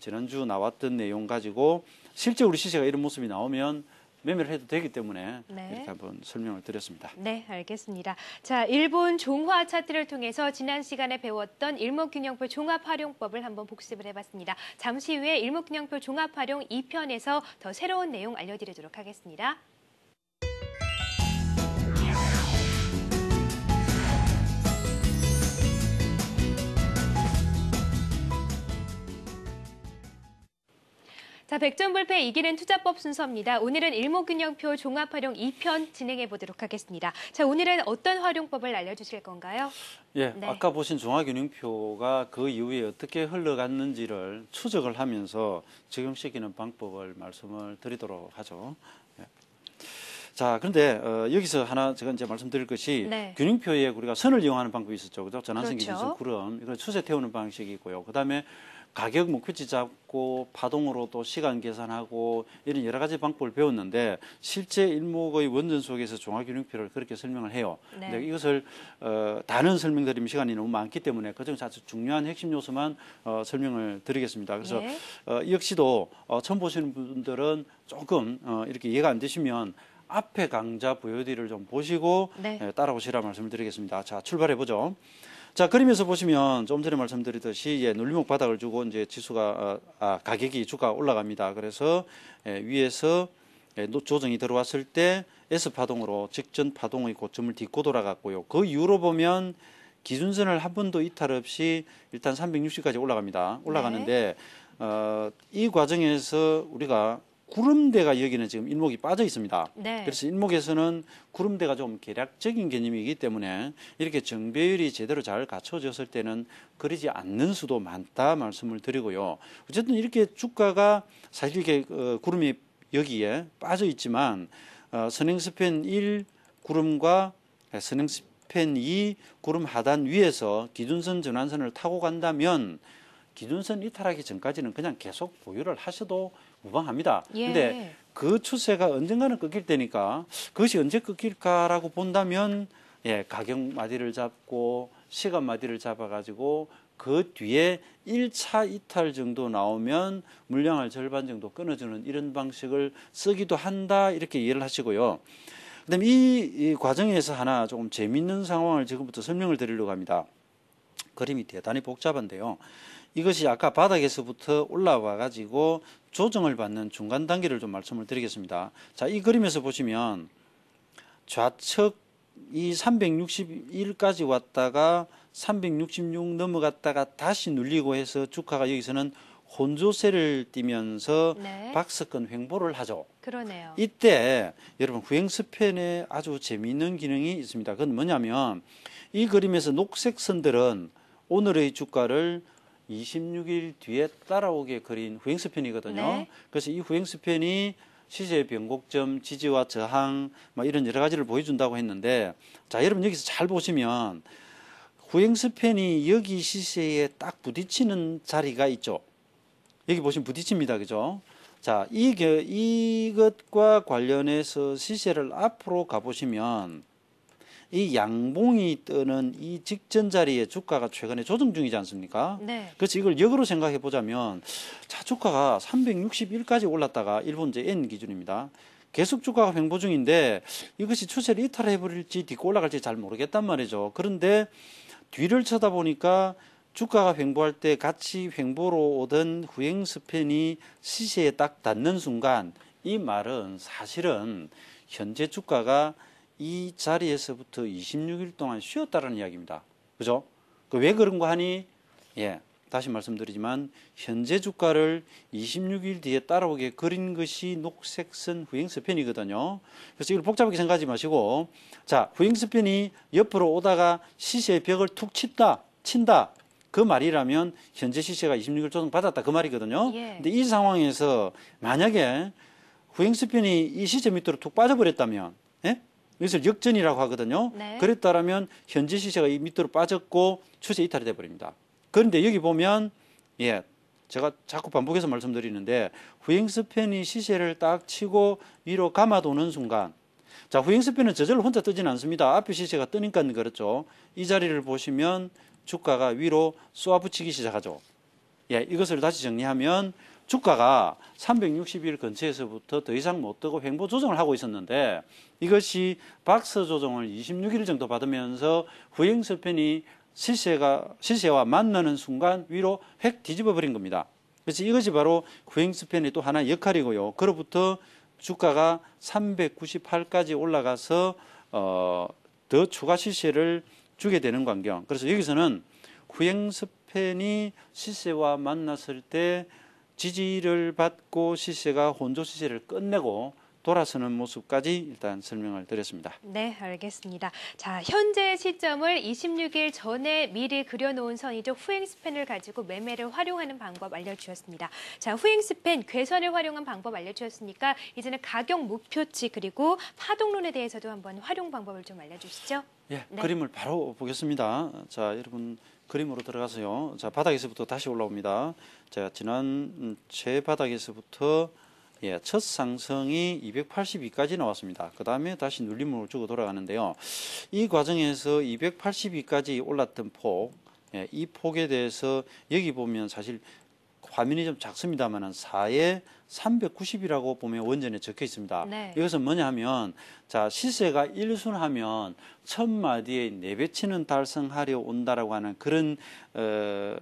Speaker 10: 지난주 나왔던 내용 가지고 실제 우리 시세가 이런 모습이 나오면 매매를 해도 되기 때문에
Speaker 9: 네.
Speaker 10: 이렇게 한번 설명을 드렸습니다.
Speaker 9: 네, 알겠습니다. 자, 일본 종화 차트를 통해서 지난 시간에 배웠던 일목균형표 종합활용법을 한번 복습을 해봤습니다. 잠시 후에 일목균형표 종합활용 2편에서 더 새로운 내용 알려드리도록 하겠습니다. 자, 백전불패 이기는 투자법 순서입니다. 오늘은 일목균형표 종합활용 2편 진행해 보도록 하겠습니다. 자, 오늘은 어떤 활용법을 알려주실 건가요?
Speaker 10: 예,
Speaker 9: 네.
Speaker 10: 아까 보신 종합균형표가 그 이후에 어떻게 흘러갔는지를 추적을 하면서 적용시키는 방법을 말씀을 드리도록 하죠. 예. 자, 그런데 여기서 하나 제가 이제 말씀드릴 것이
Speaker 9: 네.
Speaker 10: 균형표에 우리가 선을 이용하는 방법이 있었죠, 그죠? 전환선,
Speaker 9: 그렇죠.
Speaker 10: 기준선, 구름 이거 추세 태우는 방식이 있고요. 그 다음에 가격 목표치 잡고 파동으로 또 시간 계산하고 이런 여러 가지 방법을 배웠는데 실제 일목의 원전 속에서 종합균형표를 그렇게 설명을 해요.
Speaker 9: 네.
Speaker 10: 근데 이것을 다는 설명드리면 시간이 너무 많기 때문에 그중에서 아주 중요한 핵심 요소만 설명을 드리겠습니다. 그래서
Speaker 9: 네.
Speaker 10: 역시도 처음 보시는 분들은 조금 이렇게 이해가 안 되시면 앞에 강좌 VOD를 좀 보시고
Speaker 9: 네.
Speaker 10: 따라오시라 말씀을 드리겠습니다. 자, 출발해 보죠. 자, 그림에서 보시면 조금 전에 말씀드렸듯이 눌림목 바닥을 주고 이제 지수가 가격이 주가가 올라갑니다. 그래서 위에서 조정이 들어왔을 때 S 파동으로 직전 파동의 고점을 딛고 돌아갔고요. 그 이후로 보면 기준선을 한 번도 이탈 없이 일단 360까지 올라갑니다. 올라가는데 이 과정에서 우리가 구름대가 여기는 지금 일목이 빠져 있습니다.
Speaker 9: 네.
Speaker 10: 그래서 일목에서는 구름대가 좀 계략적인 개념이기 때문에 이렇게 정배율이 제대로 잘 갖춰졌을 때는 그러지 않는 수도 많다 말씀을 드리고요. 어쨌든 이렇게 주가가 사실 이렇게 구름이 여기에 빠져 있지만 선행스팬 1 구름과 선행스팬 2 구름 하단 위에서 기준선 전환선을 타고 간다면 기준선 이탈하기 전까지는 그냥 계속 보유를 하셔도 무방합니다. 그런데
Speaker 9: 예.
Speaker 10: 그 추세가 언젠가는 꺾일 때니까 그것이 언제 꺾일까라고 본다면 가격 마디를 잡고 시간 마디를 잡아가지고 그 뒤에 1차 이탈 정도 나오면 물량을 절반 정도 끊어주는 이런 방식을 쓰기도 한다 이렇게 이해를 하시고요. 그다음에 이 과정에서 하나 조금 재미있는 상황을 지금부터 설명을 드리려고 합니다. 그림이 대단히 복잡한데요. 이것이 아까 바닥에서부터 올라와 가지고 조정을 받는 중간 단계를 좀 말씀을 드리겠습니다. 자, 이 그림에서 보시면 좌측 이 361까지 왔다가 366 넘어갔다가 다시 눌리고 해서 주가가 여기서는 혼조세를 띠면서
Speaker 9: 네.
Speaker 10: 박스권 횡보를 하죠.
Speaker 9: 그러네요.
Speaker 10: 이때 여러분 후행스팬에 아주 재미있는 기능이 있습니다. 그건 뭐냐면 이 그림에서 녹색 선들은 오늘의 주가를 26일 뒤에 따라오게 그린 후행스팬이거든요.
Speaker 9: 네.
Speaker 10: 그래서 이 후행스팬이 시세의 변곡점, 지지와 저항, 이런 여러 가지를 보여준다고 했는데, 자, 여러분 여기서 잘 보시면 후행스팬이 여기 시세에 딱 부딪히는 자리가 있죠. 여기 보시면 부딪힙니다. 그죠? 자, 이것과 관련해서 시세를 앞으로 가보시면 이 양봉이 뜨는 이 직전 자리에 주가가 최근에 조정 중이지 않습니까?
Speaker 9: 네.
Speaker 10: 그래서 이걸 역으로 생각해 보자면 자, 주가가 361까지 올랐다가 일본 이제 N 기준입니다. 계속 주가가 횡보 중인데 이것이 추세를 이탈해 버릴지 딛고 올라갈지 잘 모르겠단 말이죠. 그런데 뒤를 쳐다보니까 주가가 횡보할 때 같이 횡보로 오던 후행스팬이 시세에 딱 닿는 순간 이 말은 사실은 현재 주가가 이 자리에서부터 26일 동안 쉬었다는 이야기입니다. 그죠? 왜 그런 거 하니? 다시 말씀드리지만 현재 주가를 26일 뒤에 따라오게 그린 것이 녹색선 후행스팬이거든요. 그래서 이걸 복잡하게 생각하지 마시고 자, 후행스팬이 옆으로 오다가 시세의 벽을 툭 친다. 그 말이라면 현재 시세가 26일 조정 받았다 그 말이거든요. 근데 이 상황에서 만약에 후행스팬이 이 시세 밑으로 툭 빠져버렸다면 이것을 역전이라고 하거든요.
Speaker 9: 네.
Speaker 10: 그랬다라면 현재 시세가 이 밑으로 빠졌고 추세 이탈이 돼버립니다. 그런데 여기 보면 제가 자꾸 반복해서 말씀드리는데 후행스팬이 시세를 딱 치고 위로 감아도는 순간 자, 후행스팬은 저절로 혼자 뜨지는 않습니다. 앞에 시세가 뜨니까 그렇죠. 이 자리를 보시면 주가가 위로 쏘아붙이기 시작하죠. 이것을 다시 정리하면 주가가 360일 근처에서부터 더 이상 못 뜨고 횡보 조정을 하고 있었는데 이것이 박스 조정을 26일 정도 받으면서 후행스팬이 시세와 만나는 순간 위로 획 뒤집어 버린 겁니다. 그래서 이것이 바로 후행스팬의 또 하나의 역할이고요. 그로부터 주가가 398까지 올라가서 더 추가 시세를 주게 되는 광경. 그래서 여기서는 후행스팬이 시세와 만났을 때 지지를 받고 시세가 혼조 시세를 끝내고 돌아서는 모습까지 일단 설명을 드렸습니다.
Speaker 9: 네, 알겠습니다. 자, 현재 시점을 26일 전에 미리 그려놓은 선이죠. 후행스팬을 가지고 매매를 활용하는 방법 알려주셨습니다. 자, 후행스팬 괴선을 활용한 방법 알려주셨으니까 이제는 가격 목표치 그리고 파동론에 대해서도 한번 활용 방법을 좀 알려주시죠.
Speaker 10: 네. 그림을 바로 보겠습니다. 자, 여러분 그림으로 들어가서요. 자, 바닥에서부터 다시 올라옵니다. 자, 지난 최바닥에서부터 첫 상승이 282까지 나왔습니다. 그 다음에 다시 눌림으로 주고 돌아가는데요. 이 과정에서 282까지 올랐던 폭, 이 폭에 대해서 여기 보면 사실 화면이 좀 작습니다만 4에 390이라고 보면 원전에 적혀 있습니다.
Speaker 9: 네.
Speaker 10: 이것은 뭐냐 하면 자, 시세가 1순하면 1000마디에 내배치는 달성하려 온다라고 하는 그런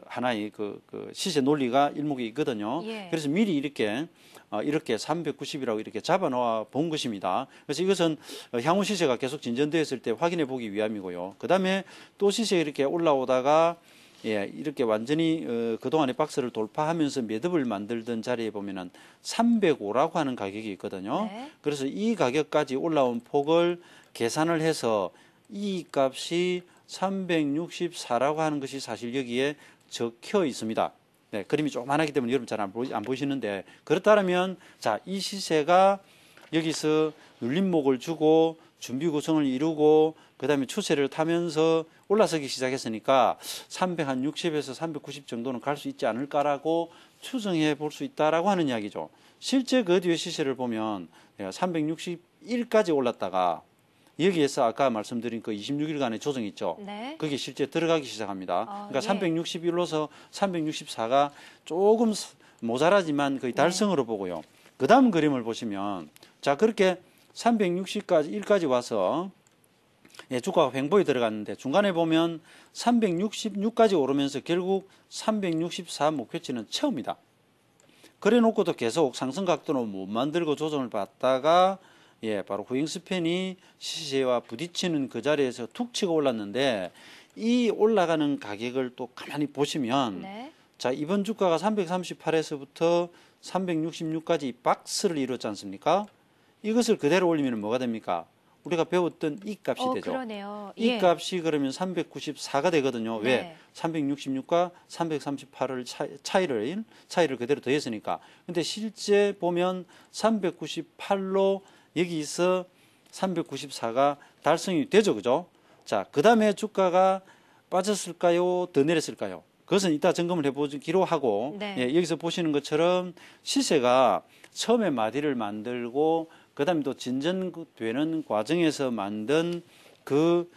Speaker 10: 하나의 그 시세 논리가 일목이 있거든요. 그래서 미리 이렇게 390이라고 이렇게 잡아놓아 본 것입니다. 그래서 이것은 향후 시세가 계속 진전되었을 때 확인해 보기 위함이고요. 그 다음에 또 시세 이렇게 올라오다가 예, 이렇게 완전히 그동안의 박스를 돌파하면서 매듭을 만들던 자리에 보면은 305라고 하는 가격이 있거든요.
Speaker 9: 네.
Speaker 10: 그래서 이 가격까지 올라온 폭을 계산을 해서 이 값이 364라고 하는 것이 사실 여기에 적혀 있습니다. 네, 그림이 조그만하기 때문에 여러분 잘 안 보이시는데, 그렇다면 자, 이 시세가 여기서 눌림목을 주고 준비 구성을 이루고 그다음에 추세를 타면서 올라서기 시작했으니까 360에서 390 정도는 갈 수 있지 않을까라고 추정해 볼 수 있다라고 하는 이야기죠. 실제 그 뒤에 시세를 보면 361까지 올랐다가 여기에서 아까 말씀드린 그 26일간의 조정이 있죠.
Speaker 9: 네.
Speaker 10: 그게 실제 들어가기 시작합니다. 그러니까
Speaker 9: 예.
Speaker 10: 361로서 364가 조금 모자라지만 거의 달성으로 보고요. 그 다음 그림을 보시면 자, 그렇게 360까지 1까지 와서 예, 주가가 횡보에 들어갔는데 중간에 보면 366까지 오르면서 결국 364 목표치는 채웁니다. 그래 놓고도 계속 상승 각도는 못 만들고 조정을 받다가 예, 바로 후잉스팬이 시세와 부딪히는 그 자리에서 툭 치고 올랐는데 이 올라가는 가격을 또 가만히 보시면
Speaker 9: 네.
Speaker 10: 자, 이번 주가가 338에서부터 366까지 박스를 이뤘지 않습니까? 이것을 그대로 올리면 뭐가 됩니까? 우리가 배웠던 이 값이 되죠.
Speaker 9: 그러네요.
Speaker 10: 이
Speaker 9: 예.
Speaker 10: 값이 그러면 394가 되거든요.
Speaker 9: 네.
Speaker 10: 왜? 366과 338을 차이를 그대로 더했으니까. 근데 실제 보면 398로 여기서 394가 달성이 되죠. 그죠? 자, 그 다음에 주가가 빠졌을까요? 더 내렸을까요? 그것은 이따 점검을 해보기로 하고,
Speaker 9: 네.
Speaker 10: 예, 여기서 보시는 것처럼 시세가 처음에 마디를 만들고 그 다음에 또 진전되는 과정에서 만든 그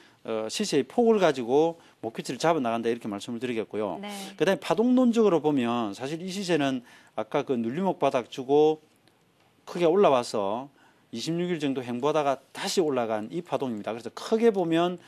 Speaker 10: 시세의 폭을 가지고 목표치를 잡아 나간다 이렇게 말씀을 드리겠고요.
Speaker 9: 네.
Speaker 10: 그 다음에 파동론적으로 보면 사실 이 시세는 아까 그 눌림목 바닥 주고 크게 올라와서 26일 정도 횡보하다가 다시 올라간 이 파동입니다. 그래서 크게 보면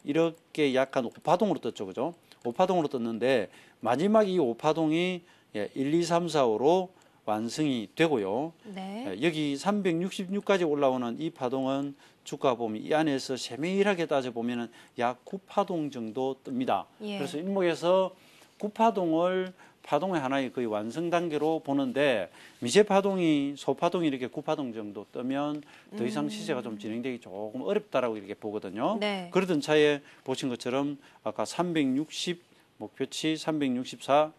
Speaker 10: 이렇게 약간 오파동으로 떴죠. 그죠? 오파동으로 떴는데 마지막 이 오파동이 1, 2, 3, 4, 5로 완성이 되고요.
Speaker 9: 네.
Speaker 10: 여기 366까지 올라오는 이 파동은 주가 보면 이 안에서 세밀하게 따져보면 약 9파동 정도 뜹니다.
Speaker 9: 예.
Speaker 10: 그래서 일목에서 9파동을 파동의 하나의 거의 완성 단계로 보는데 미세 파동이 소파동이 이렇게 9파동 정도 뜨면 더 이상 시세가 좀 진행되기 조금 어렵다라고 이렇게 보거든요.
Speaker 9: 네.
Speaker 10: 그러던 차에 보신 것처럼 아까 360 목표치 364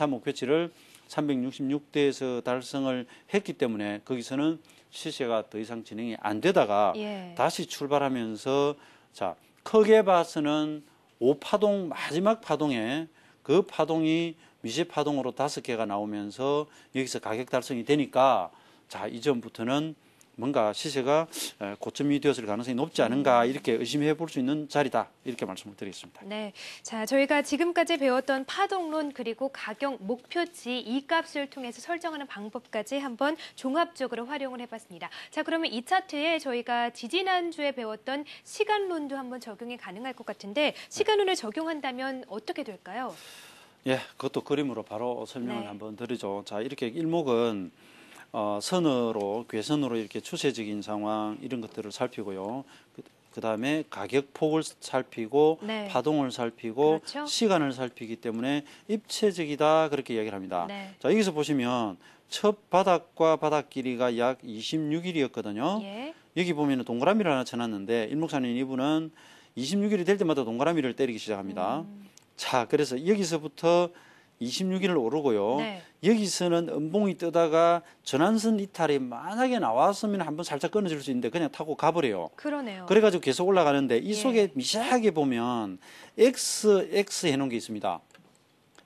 Speaker 10: 목표치를 366대에서 달성을 했기 때문에 거기서는 시세가 더 이상 진행이 안 되다가
Speaker 9: 예.
Speaker 10: 다시 출발하면서 자, 크게 봐서는 5파동 마지막 파동에 그 파동이 미세 파동으로 5개가 나오면서 여기서 가격 달성이 되니까 자, 이전부터는 뭔가 시세가 고점이 되었을 가능성이 높지 않은가 이렇게 의심해 볼 수 있는 자리다 이렇게 말씀을 드리겠습니다.
Speaker 9: 네, 자 저희가 지금까지 배웠던 파동론 그리고 가격 목표치 이 값을 통해서 설정하는 방법까지 한번 종합적으로 활용을 해봤습니다. 자 그러면 이 차트에 저희가 지지난주에 배웠던 시간론도 한번 적용이 가능할 것 같은데 시간론을 적용한다면 어떻게 될까요?
Speaker 10: 예, 그것도 그림으로 바로 설명을
Speaker 9: 네.
Speaker 10: 한번 드리죠. 자 이렇게 일목은 선으로 괴선으로 이렇게 추세적인 상황 이런 것들을 살피고요. 그 다음에 가격폭을 살피고
Speaker 9: 네.
Speaker 10: 파동을 살피고
Speaker 9: 그렇죠.
Speaker 10: 시간을 살피기 때문에 입체적이다 그렇게 이야기를 합니다.
Speaker 9: 네.
Speaker 10: 자 여기서 보시면 첫 바닥과 바닥 길이가 약 26일이었거든요.
Speaker 9: 예.
Speaker 10: 여기 보면 동그라미를 하나 쳐놨는데 일목사님 이분은 26일이 될 때마다 동그라미를 때리기 시작합니다. 자 그래서 여기서부터 26일을 오르고요.
Speaker 9: 네.
Speaker 10: 여기서는 음봉이 뜨다가 전환선 이탈이 만약에 나왔으면 한번 살짝 끊어질 수 있는데 그냥 타고 가버려요.
Speaker 9: 그러네요.
Speaker 10: 그래가지고 계속 올라가는데 이 속에
Speaker 9: 예.
Speaker 10: 미세하게 보면 X 해놓은 게 있습니다.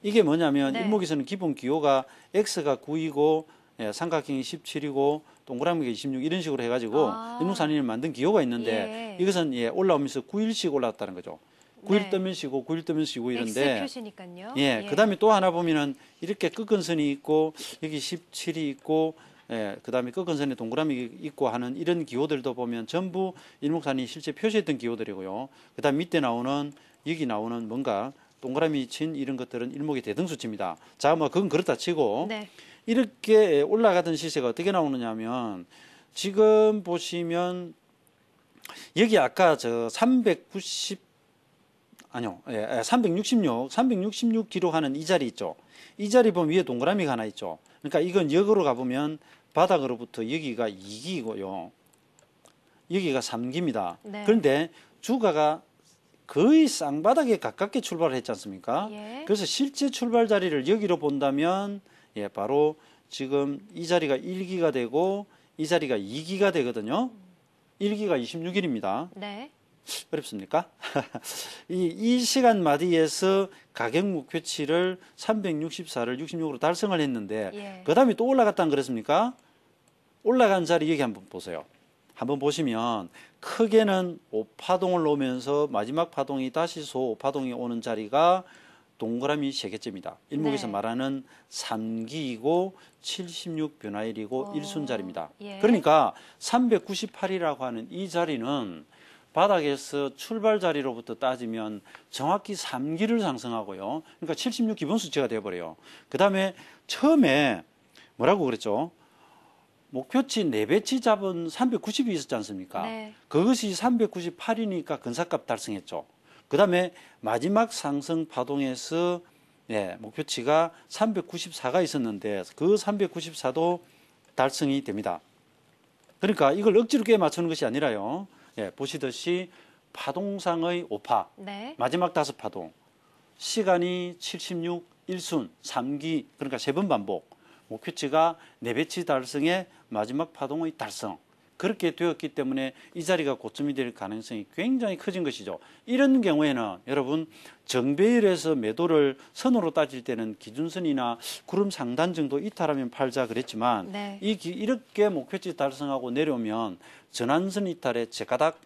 Speaker 10: 이게 뭐냐면
Speaker 9: 네.
Speaker 10: 일목에서는 기본 기호가 X가 9이고 삼각형이 17이고 동그라미가 26 이런 식으로 해가지고 일목사님이 만든 기호가 있는데
Speaker 9: 예.
Speaker 10: 이것은 올라오면서 9일씩 올라왔다는 거죠. 9일
Speaker 9: 네.
Speaker 10: 뜨면 쉬고 9일 뜨면 쉬고 이런데
Speaker 9: X 표시니까요.
Speaker 10: 예, 그다음에 또 하나 보면은 이렇게 끝근선이 있고 여기 17이 있고 그다음에 끝근선에 동그라미 있고 하는 이런 기호들도 보면 전부 일목산이 실제 표시했던 기호들이고요. 그다음 밑에 나오는 여기 나오는 뭔가 동그라미 친 이런 것들은 일목의 대등수치입니다. 자, 뭐 그건 그렇다 치고
Speaker 9: 네.
Speaker 10: 이렇게 올라가던 시세가 어떻게 나오느냐면 지금 보시면 여기 아까 저 390 아니요. 366 기록하는 이 자리 있죠. 이 자리 보면 위에 동그라미가 하나 있죠. 그러니까 이건 역으로 가보면 바닥으로부터 여기가 2기고요. 여기가 3기입니다.
Speaker 9: 네.
Speaker 10: 그런데 주가가 거의 쌍바닥에 가깝게 출발을 했지 않습니까?
Speaker 9: 예.
Speaker 10: 그래서 실제 출발 자리를 여기로 본다면 바로 지금 이 자리가 1기가 되고 이 자리가 2기가 되거든요. 1기가 26일입니다.
Speaker 9: 네.
Speaker 10: 어렵습니까? 이 시간 마디에서 가격 목표치를 364를 66으로 달성을 했는데
Speaker 9: 예.
Speaker 10: 그 다음에 또 올라갔다는 그랬습니까? 올라간 자리 여기 한번 보세요. 한번 보시면 크게는 5파동을 놓으면서 마지막 파동이 다시 소 5파동이 오는 자리가 동그라미 3개째입니다. 일목에서
Speaker 9: 네.
Speaker 10: 말하는 3기이고 76 변화일이고 일순 자리입니다.
Speaker 9: 예.
Speaker 10: 그러니까 398이라고 하는 이 자리는 바닥에서 출발 자리로부터 따지면 정확히 3기를 상승하고요. 그러니까 76 기본 수치가 되어버려요. 그 다음에 처음에 뭐라고 그랬죠? 목표치 4배치 잡은 390이 있었지 않습니까?
Speaker 9: 네.
Speaker 10: 그것이 398이니까 근사값 달성했죠. 그 다음에 마지막 상승 파동에서 목표치가 394가 있었는데 그 394도 달성이 됩니다. 그러니까 이걸 억지로 깨 맞추는 것이 아니라요. 보시듯이 파동상의 5파,
Speaker 9: 네.
Speaker 10: 마지막 5파동, 시간이 76, 1순, 3기, 그러니까 3번 반복, 목표치가 4배치 달성의 마지막 파동의 달성. 그렇게 되었기 때문에 이 자리가 고점이 될 가능성이 굉장히 커진 것이죠. 이런 경우에는 여러분 정배일에서 매도를 선으로 따질 때는 기준선이나 구름 상단 정도 이탈하면 팔자 그랬지만
Speaker 9: 네.
Speaker 10: 이렇게 목표치 달성하고 내려오면 전환선 이탈에 제가닥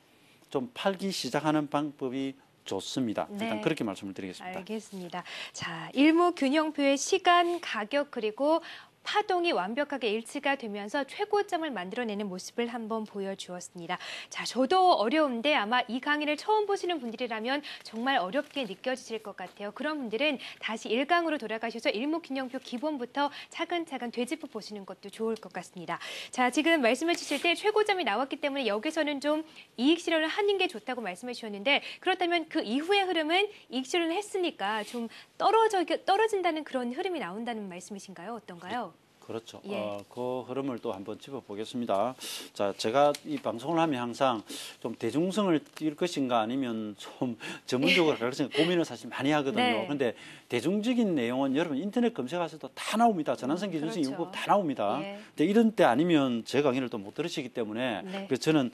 Speaker 10: 좀 팔기 시작하는 방법이 좋습니다.
Speaker 9: 네.
Speaker 10: 일단 그렇게 말씀을 드리겠습니다.
Speaker 9: 알겠습니다. 자, 일목균형표의 시간, 가격 그리고 파동이 완벽하게 일치가 되면서 최고점을 만들어내는 모습을 한번 보여주었습니다. 자, 저도 어려운데 아마 이 강의를 처음 보시는 분들이라면 정말 어렵게 느껴지실 것 같아요. 그런 분들은 다시 1강으로 돌아가셔서 일목균형표 기본부터 차근차근 되짚어 보시는 것도 좋을 것 같습니다. 자, 지금 말씀해 주실 때 최고점이 나왔기 때문에 여기서는 좀 이익 실현을 하는 게 좋다고 말씀해 주셨는데 그렇다면 그 이후의 흐름은 이익 실현을 했으니까 좀 떨어진다는 그런 흐름이 나온다는 말씀이신가요? 어떤가요?
Speaker 10: 그렇죠.
Speaker 9: 예.
Speaker 10: 그 흐름을 또 한번 짚어보겠습니다. 자, 제가 이 방송을 하면 항상 좀 대중성을 띌 것인가 아니면 좀 전문적으로 갈 것인가 고민을 사실 많이 하거든요.
Speaker 9: 네.
Speaker 10: 그런데 대중적인 내용은 여러분 인터넷 검색하셔도 다 나옵니다. 전환선 기준선
Speaker 9: 그렇죠.
Speaker 10: 이유법 다 나옵니다.
Speaker 9: 예.
Speaker 10: 근데 이런 때 아니면 제 강의를 또 못 들으시기 때문에
Speaker 9: 네.
Speaker 10: 그래서 저는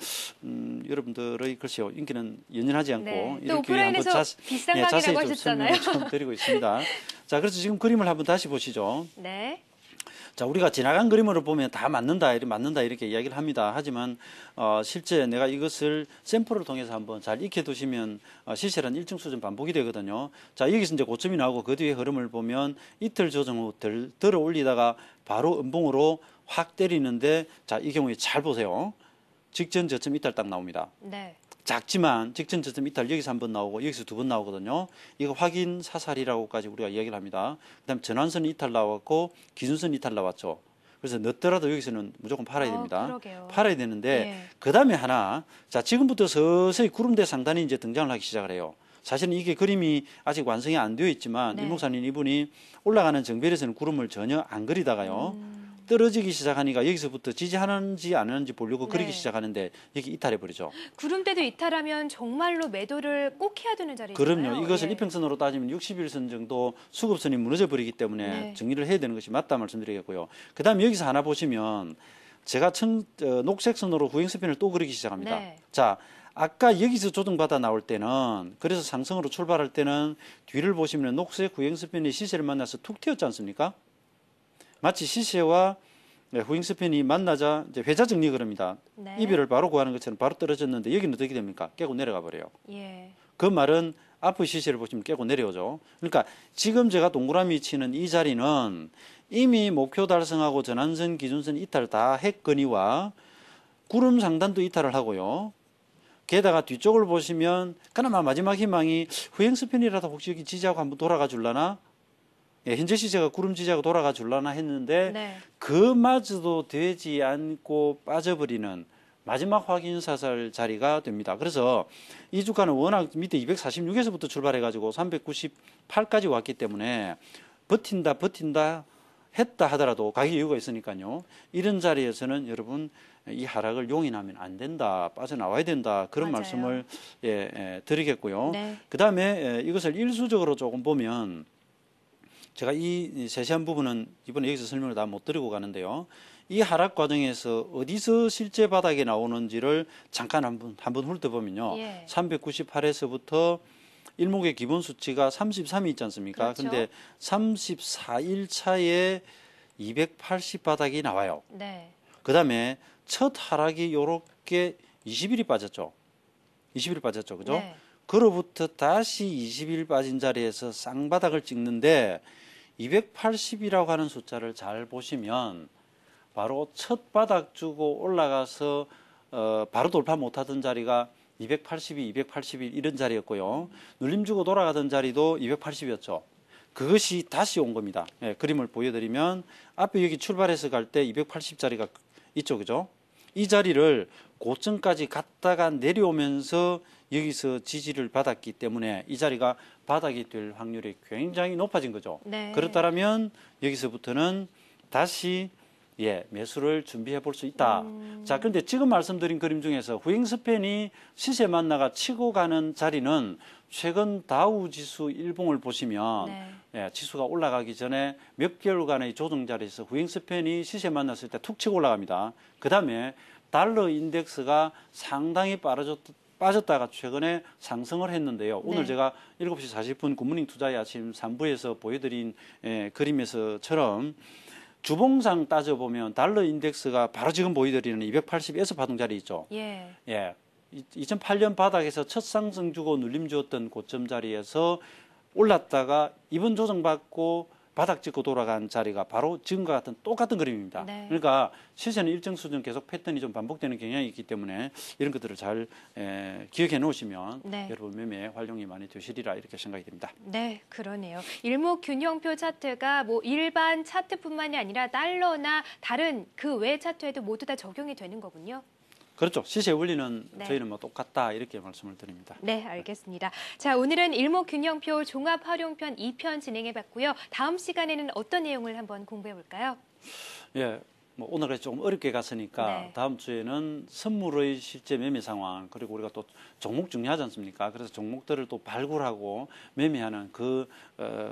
Speaker 10: 여러분들의 글쎄요 인기는 연연하지 않고
Speaker 9: 네. 또
Speaker 10: 이렇게 한번
Speaker 9: 오프라인에서 비싼 강의라고
Speaker 10: 자세히 좀
Speaker 9: 하셨잖아요.
Speaker 10: 설명을 좀 드리고 있습니다. 자, 그래서 지금 그림을 한번 다시 보시죠.
Speaker 9: 네.
Speaker 10: 자, 우리가 지나간 그림으로 보면 다 맞는다 이렇게 이야기를 합니다. 하지만 실제 내가 이것을 샘플을 통해서 한번 잘 익혀두시면 실시간 일정 수준 반복이 되거든요. 자, 여기서 이제 고점이 나오고 그 뒤에 흐름을 보면 이틀 조정 후 들어 올리다가 바로 음봉으로 확 때리는데 자, 이 경우에 잘 보세요. 직전 저점 이탈 딱 나옵니다.
Speaker 9: 네.
Speaker 10: 작지만 직전 저점 이탈 여기서 한 번 나오고 여기서 2번 나오거든요. 이거 확인 사살이라고까지 우리가 이야기를 합니다. 그다음 전환선 이탈 나왔고 기준선 이탈 나왔죠. 그래서 넣더라도 여기서는 무조건 팔아야 됩니다.
Speaker 9: 그러게요.
Speaker 10: 팔아야 되는데
Speaker 9: 예.
Speaker 10: 그다음에 하나 자 지금부터 서서히 구름대 상단이 이제 등장을 하기 시작을 해요. 사실은 이게 그림이 아직 완성이 안 되어 있지만
Speaker 9: 네.
Speaker 10: 일목사님 이분이 올라가는 정별에서는 구름을 전혀 안 그리다가요. 떨어지기 시작하니까 여기서부터 지지하는지 안 하는지 보려고
Speaker 9: 네.
Speaker 10: 그리기 시작하는데 여기 이탈해버리죠.
Speaker 9: 구름대도 이탈하면 정말로 매도를 꼭 해야 되는 자리잖아요.
Speaker 10: 그럼요. 이것을
Speaker 9: 예.
Speaker 10: 이평선으로 따지면 61선 정도 수급선이 무너져 버리기 때문에
Speaker 9: 네.
Speaker 10: 정리를 해야 되는 것이 맞다 말씀드리겠고요. 그다음에 여기서 하나 보시면 제가 녹색선으로 후행스핀을 또 그리기 시작합니다.
Speaker 9: 네.
Speaker 10: 자, 아까 여기서 조정받아 나올 때는 그래서 상승으로 출발할 때는 뒤를 보시면 녹색 후행스핀이 시세를 만나서 툭 튀었지 않습니까? 마치 시세와 후행스핀이 만나자 이제 회자 정리 그럽니다.
Speaker 9: 네.
Speaker 10: 이별을 바로 구하는 것처럼 바로 떨어졌는데 여기는 어떻게 됩니까? 깨고 내려가 버려요.
Speaker 9: 예.
Speaker 10: 그 말은 앞의 시세를 보시면 깨고 내려오죠. 그러니까 지금 제가 동그라미 치는 이 자리는 이미 목표 달성하고 전환선, 기준선 이탈 다 했거니와 구름 상단도 이탈을 하고요. 게다가 뒤쪽을 보시면 그나마 마지막 희망이 후행스핀이라도 혹시 여기 지지하고 한번 돌아가 줄라나? 예, 현재 시세가 구름 지지하고 돌아가 줄라나 했는데
Speaker 9: 네.
Speaker 10: 그마저도 되지 않고 빠져버리는 마지막 확인 사살 자리가 됩니다. 그래서 이 주가는 워낙 밑에 246에서부터 출발해가지고 398까지 왔기 때문에 버틴다 했다 하더라도 가격 여유가 있으니까요. 이런 자리에서는 여러분 이 하락을 용인하면 안 된다, 빠져나와야 된다, 그런
Speaker 9: 맞아요.
Speaker 10: 말씀을 드리겠고요.
Speaker 9: 네.
Speaker 10: 그다음에 이것을 일수적으로 조금 보면 제가 이 세세한 부분은 이번에 여기서 설명을 다 못 드리고 가는데요. 이 하락 과정에서 어디서 실제 바닥에 나오는지를 잠깐 한번 훑어보면요.
Speaker 9: 예.
Speaker 10: 398에서부터 일목의 기본 수치가 33이 있지 않습니까?
Speaker 9: 그렇죠.
Speaker 10: 근데 34일 차에 280 바닥이 나와요.
Speaker 9: 네.
Speaker 10: 그다음에 첫 하락이 요렇게 20일이 빠졌죠. 20일 빠졌죠. 그죠?
Speaker 9: 네.
Speaker 10: 그로부터 다시 20일 빠진 자리에서 쌍바닥을 찍는데 280이라고 하는 숫자를 잘 보시면 바로 첫 바닥 주고 올라가서 바로 돌파 못하던 자리가 282, 281 이런 자리였고요. 눌림 주고 돌아가던 자리도 280이었죠. 그것이 다시 온 겁니다. 예, 그림을 보여드리면 앞에 여기 출발해서 갈 때 280자리가 있죠. 그죠? 이 자리를 고점까지 갔다가 내려오면서 여기서 지지를 받았기 때문에 이 자리가 바닥이 될 확률이 굉장히 높아진 거죠.
Speaker 9: 네.
Speaker 10: 그렇다면 여기서부터는 다시 매수를 준비해 볼 수 있다. 자, 그런데 지금 말씀드린 그림 중에서 후행 스팬이 시세 만나가 치고 가는 자리는 최근 다우 지수 일봉을 보시면 지수가 올라가기 전에 몇 개월간의 조정 자리에서 후행 스팬이 시세 만났을 때 툭 치고 올라갑니다. 그 다음에 달러 인덱스가 상당히 빠졌다가 최근에 상승을 했는데요. 오늘 제가 7시 40분 굿모닝 투자의 아침 3부에서 보여드린 그림에서처럼 주봉상 따져보면 달러 인덱스가 바로 지금 보여드리는 280에서 파동 자리 있죠.
Speaker 9: 예.
Speaker 10: 2008년 바닥에서 첫 상승 주고 눌림 주었던 고점 자리에서 올랐다가 이번 조정받고 바닥 찍고 돌아간 자리가 바로 지금과 같은 똑같은 그림입니다.
Speaker 9: 네.
Speaker 10: 그러니까 시세는 일정 수준 계속 패턴이 좀 반복되는 경향이 있기 때문에 이런 것들을 잘 기억해 놓으시면 여러분 매매 활용이 많이 되시리라 이렇게 생각이 됩니다.
Speaker 9: 네, 그러네요. 일목균형표 차트가 뭐 일반 차트뿐만이 아니라 달러나 다른 그 외 차트에도 모두 다 적용이 되는 거군요.
Speaker 10: 그렇죠. 시세 원리는 저희는 뭐 똑같다 이렇게 말씀을 드립니다.
Speaker 9: 네, 알겠습니다. 자, 오늘은 일목균형표 종합활용편 2편 진행해봤고요. 다음 시간에는 어떤 내용을 한번 공부해볼까요?
Speaker 10: 뭐 오늘은 좀 어렵게 갔으니까 다음 주에는 선물의 실제 매매 상황 그리고 우리가 또 종목 중요하지 않습니까? 그래서 종목들을 또 발굴하고 매매하는 그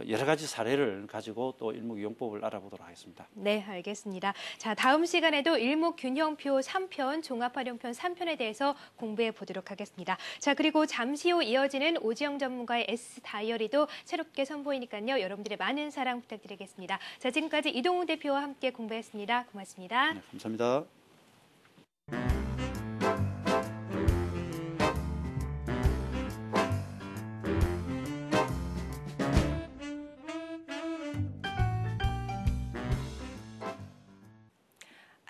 Speaker 10: 여러 가지 사례를 가지고 또 일목이용법을 알아보도록 하겠습니다. 네,
Speaker 9: 알겠습니다. 자, 다음 시간에도 일목균형표 3편, 종합활용편 3편에 대해서 공부해 보도록 하겠습니다. 자, 그리고 잠시 후 이어지는 오지영 전문가의 S다이어리도 새롭게 선보이니까요. 여러분들의 많은 사랑 부탁드리겠습니다. 자, 지금까지 이동훈 대표와 함께 공부했습니다. 고맙습니다.
Speaker 10: 네, 감사합니다.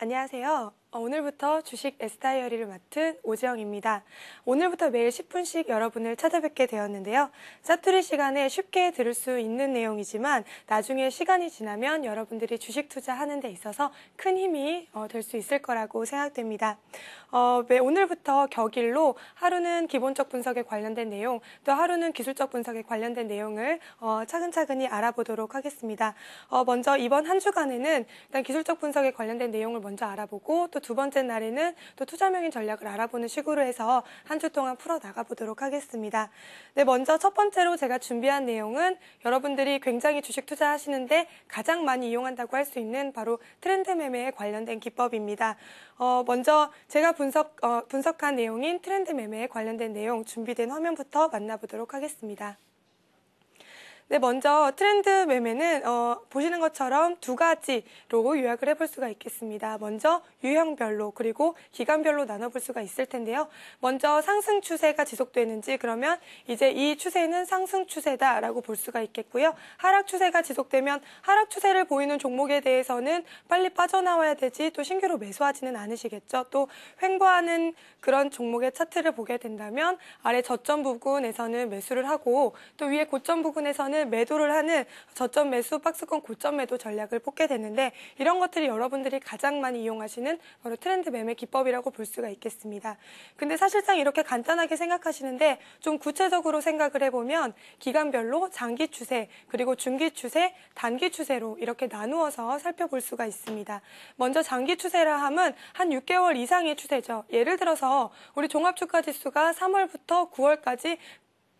Speaker 11: 안녕하세요. 오늘부터 주식 S다이어리를 맡은 오지영입니다. 오늘부터 매일 10분씩 여러분을 찾아뵙게 되었는데요. 사투리 시간에 쉽게 들을 수 있는 내용이지만 나중에 시간이 지나면 여러분들이 주식 투자하는 데 있어서 큰 힘이 될 수 있을 거라고 생각됩니다. 오늘부터 격일로 하루는 기본적 분석에 관련된 내용, 또 하루는 기술적 분석에 관련된 내용을 차근차근히 알아보도록 하겠습니다. 먼저 이번 한 주간에는 일단 기술적 분석에 관련된 내용을 먼저 알아보고 또 두 번째 날에는 또 투자명인 전략을 알아보는 식으로 해서 한 주 동안 풀어 나가보도록 하겠습니다. 네, 먼저 첫 번째로 제가 준비한 내용은 여러분들이 굉장히 주식 투자하시는데 가장 많이 이용한다고 할 수 있는 바로 트렌드 매매에 관련된 기법입니다. 먼저 제가 분석한 내용인 트렌드 매매에 관련된 내용 준비된 화면부터 만나보도록 하겠습니다. 네, 먼저 트렌드 매매는 보시는 것처럼 두 가지로 요약을 해볼 수가 있겠습니다. 먼저 유형별로 그리고 기간별로 나눠볼 수가 있을 텐데요. 먼저 상승 추세가 지속되는지 그러면 이제 이 추세는 상승 추세다라고 볼 수가 있겠고요. 하락 추세가 지속되면 하락 추세를 보이는 종목에 대해서는 빨리 빠져나와야 되지 또 신규로 매수하지는 않으시겠죠. 또 횡보하는 그런 종목의 차트를 보게 된다면 아래 저점 부근에서는 매수를 하고 또 위에 고점 부근에서는 때는 매도를 하는 저점 매수, 박스권 고점 매도 전략을 뽑게 되는데 이런 것들이 여러분들이 가장 많이 이용하시는 바로 트렌드 매매 기법이라고 볼 수가 있겠습니다. 근데 사실상 이렇게 간단하게 생각하시는데 좀 구체적으로 생각을 해보면 기간별로 장기 추세, 그리고 중기 추세, 단기 추세로 이렇게 나누어서 살펴볼 수가 있습니다. 먼저 장기 추세라 함은 한 6개월 이상의 추세죠. 예를 들어서 우리 종합주가지수가 3월부터 9월까지